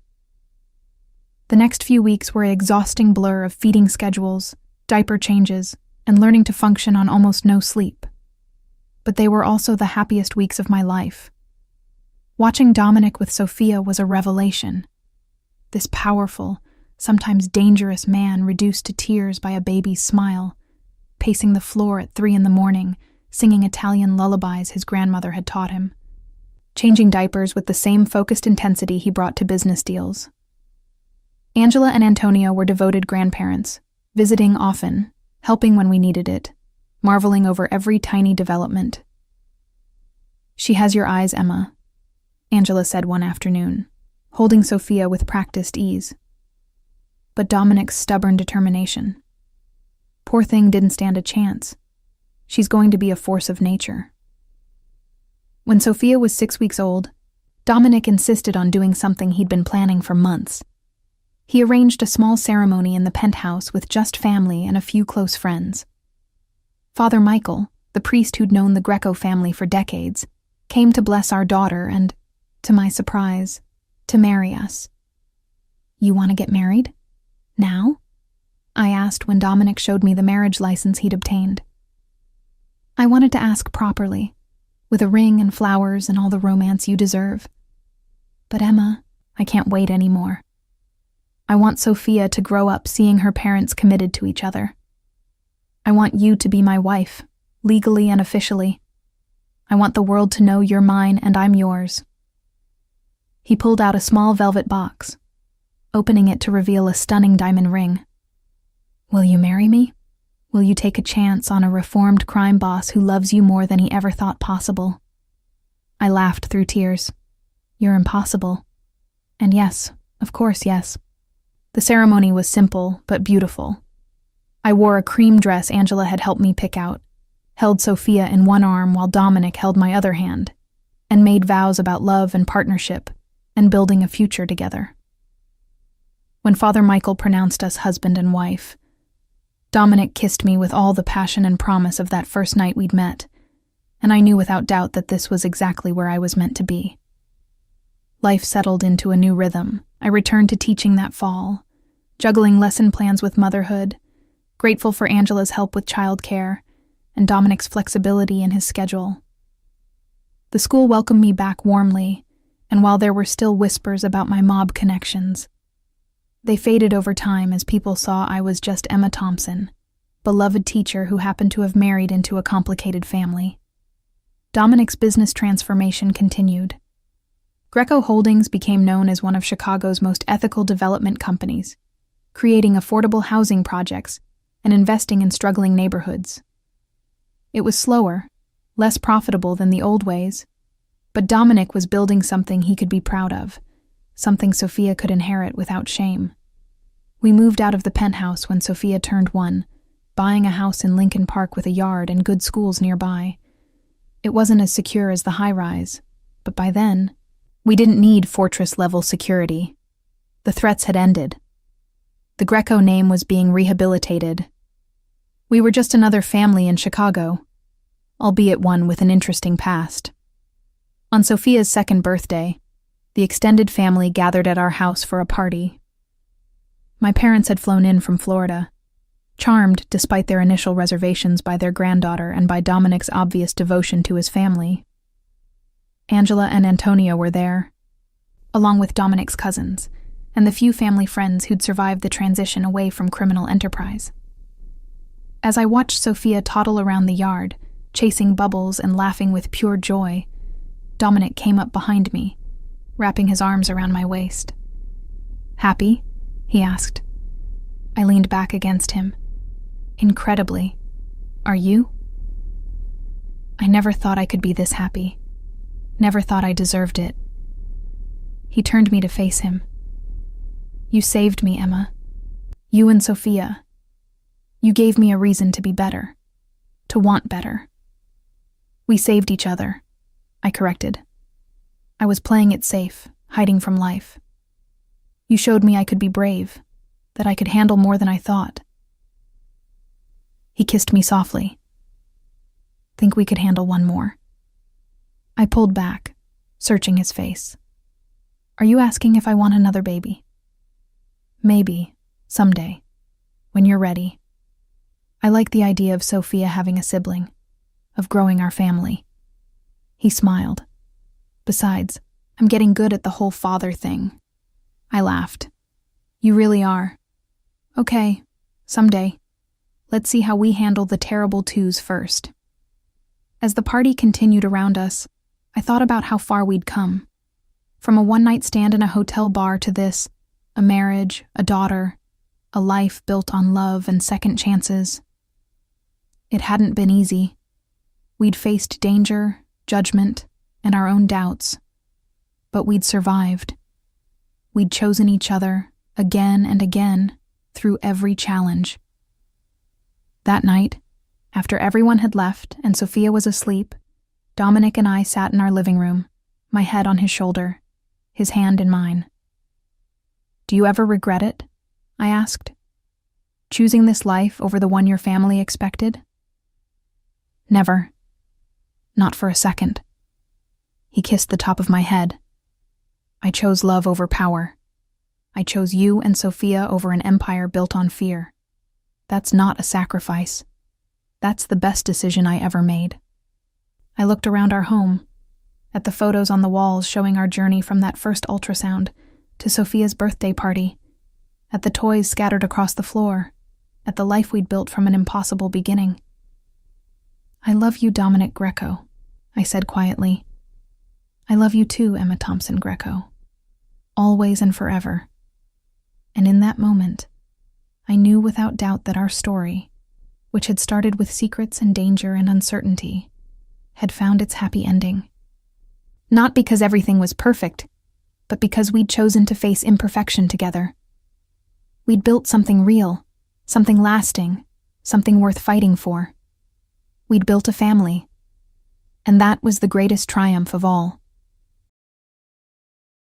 A: The next few weeks were an exhausting blur of feeding schedules, diaper changes, and learning to function on almost no sleep. But they were also the happiest weeks of my life. Watching Dominic with Sophia was a revelation. This powerful, sometimes dangerous man reduced to tears by a baby's smile, pacing the floor at 3 in the morning, singing Italian lullabies his grandmother had taught him, changing diapers with the same focused intensity he brought to business deals. Angela and Antonio were devoted grandparents, visiting often, helping when we needed it, marveling over every tiny development. "She has your eyes, Emma," Angela said one afternoon, holding Sophia with practiced ease. But Dominic's stubborn determination. Poor thing didn't stand a chance. She's going to be a force of nature. When Sophia was 6 weeks old, Dominic insisted on doing something he'd been planning for months. He arranged a small ceremony in the penthouse with just family and a few close friends. Father Michael, the priest who'd known the Greco family for decades, came to bless our daughter and, to my surprise, to marry us. "You want to get married? Now?" I asked when Dominic showed me the marriage license he'd obtained. "I wanted to ask properly, with a ring and flowers and all the romance you deserve. But Emma, I can't wait anymore. I want Sophia to grow up seeing her parents committed to each other. I want you to be my wife, legally and officially. I want the world to know you're mine and I'm yours." He pulled out a small velvet box, opening it to reveal a stunning diamond ring. "Will you marry me? Will you take a chance on a reformed crime boss who loves you more than he ever thought possible?" I laughed through tears. "You're impossible." And yes, of course, yes. The ceremony was simple but beautiful. I wore a cream dress Angela had helped me pick out, held Sophia in one arm while Dominic held my other hand, and made vows about love and partnership and building a future together. When Father Michael pronounced us husband and wife, Dominic kissed me with all the passion and promise of that first night we'd met, and I knew without doubt that this was exactly where I was meant to be. Life settled into a new rhythm. I returned to teaching that fall, juggling lesson plans with motherhood, grateful for Angela's help with childcare and Dominic's flexibility in his schedule. The school welcomed me back warmly, and while there were still whispers about my mob connections, they faded over time as people saw I was just Emma Thompson, beloved teacher who happened to have married into a complicated family. Dominic's business transformation continued. Greco Holdings became known as one of Chicago's most ethical development companies, creating affordable housing projects and investing in struggling neighborhoods. It was slower, less profitable than the old ways, but Dominic was building something he could be proud of, something Sophia could inherit without shame. We moved out of the penthouse when Sophia turned 1, buying a house in Lincoln Park with a yard and good schools nearby. It wasn't as secure as the high-rise, but by then, we didn't need fortress-level security. The threats had ended. The Greco name was being rehabilitated. We were just another family in Chicago, albeit one with an interesting past. On Sophia's 2nd birthday, the extended family gathered at our house for a party. My parents had flown in from Florida, charmed despite their initial reservations by their granddaughter and by Dominic's obvious devotion to his family. Angela and Antonia were there, along with Dominic's cousins, and the few family friends who'd survived the transition away from criminal enterprise. As I watched Sophia toddle around the yard, chasing bubbles and laughing with pure joy, Dominic came up behind me, wrapping his arms around my waist. "Happy?" he asked. I leaned back against him. "Incredibly. Are you?" I never thought I could be this happy. Never thought I deserved it. He turned me to face him. "You saved me, Emma. You and Sophia. You gave me a reason to be better, to want better." "We saved each other," I corrected. "I was playing it safe, hiding from life. You showed me I could be brave, that I could handle more than I thought." He kissed me softly. "Think we could handle one more?" I pulled back, searching his face. "Are you asking if I want another baby?" "Maybe, someday, when you're ready. I like the idea of Sophia having a sibling, of growing our family." He smiled. "Besides, I'm getting good at the whole father thing." I laughed. "You really are. Okay, someday. Let's see how we handle the terrible twos first." As the party continued around us, I thought about how far we'd come. From a one-night stand in a hotel bar to this, a marriage, a daughter, a life built on love and second chances. It hadn't been easy. We'd faced danger, judgment, and our own doubts. But we'd survived. We'd chosen each other, again and again, through every challenge. That night, after everyone had left and Sophia was asleep, Dominic and I sat in our living room, my head on his shoulder, his hand in mine. "Do you ever regret it?" I asked. "Choosing this life over the one your family expected?" "Never. Not for a second." He kissed the top of my head. "I chose love over power. I chose you and Sophia over an empire built on fear. That's not a sacrifice. That's the best decision I ever made." I looked around our home, at the photos on the walls showing our journey from that first ultrasound to Sophia's birthday party, at the toys scattered across the floor, at the life we'd built from an impossible beginning. "I love you, Dominic Greco," I said quietly. "I love you too, Emma Thompson Greco. Always and forever." And in that moment, I knew without doubt that our story, which had started with secrets and danger and uncertainty, had found its happy ending. Not because everything was perfect, but because we'd chosen to face imperfection together. We'd built something real, something lasting, something worth fighting for. We'd built a family. And that was the greatest triumph of all.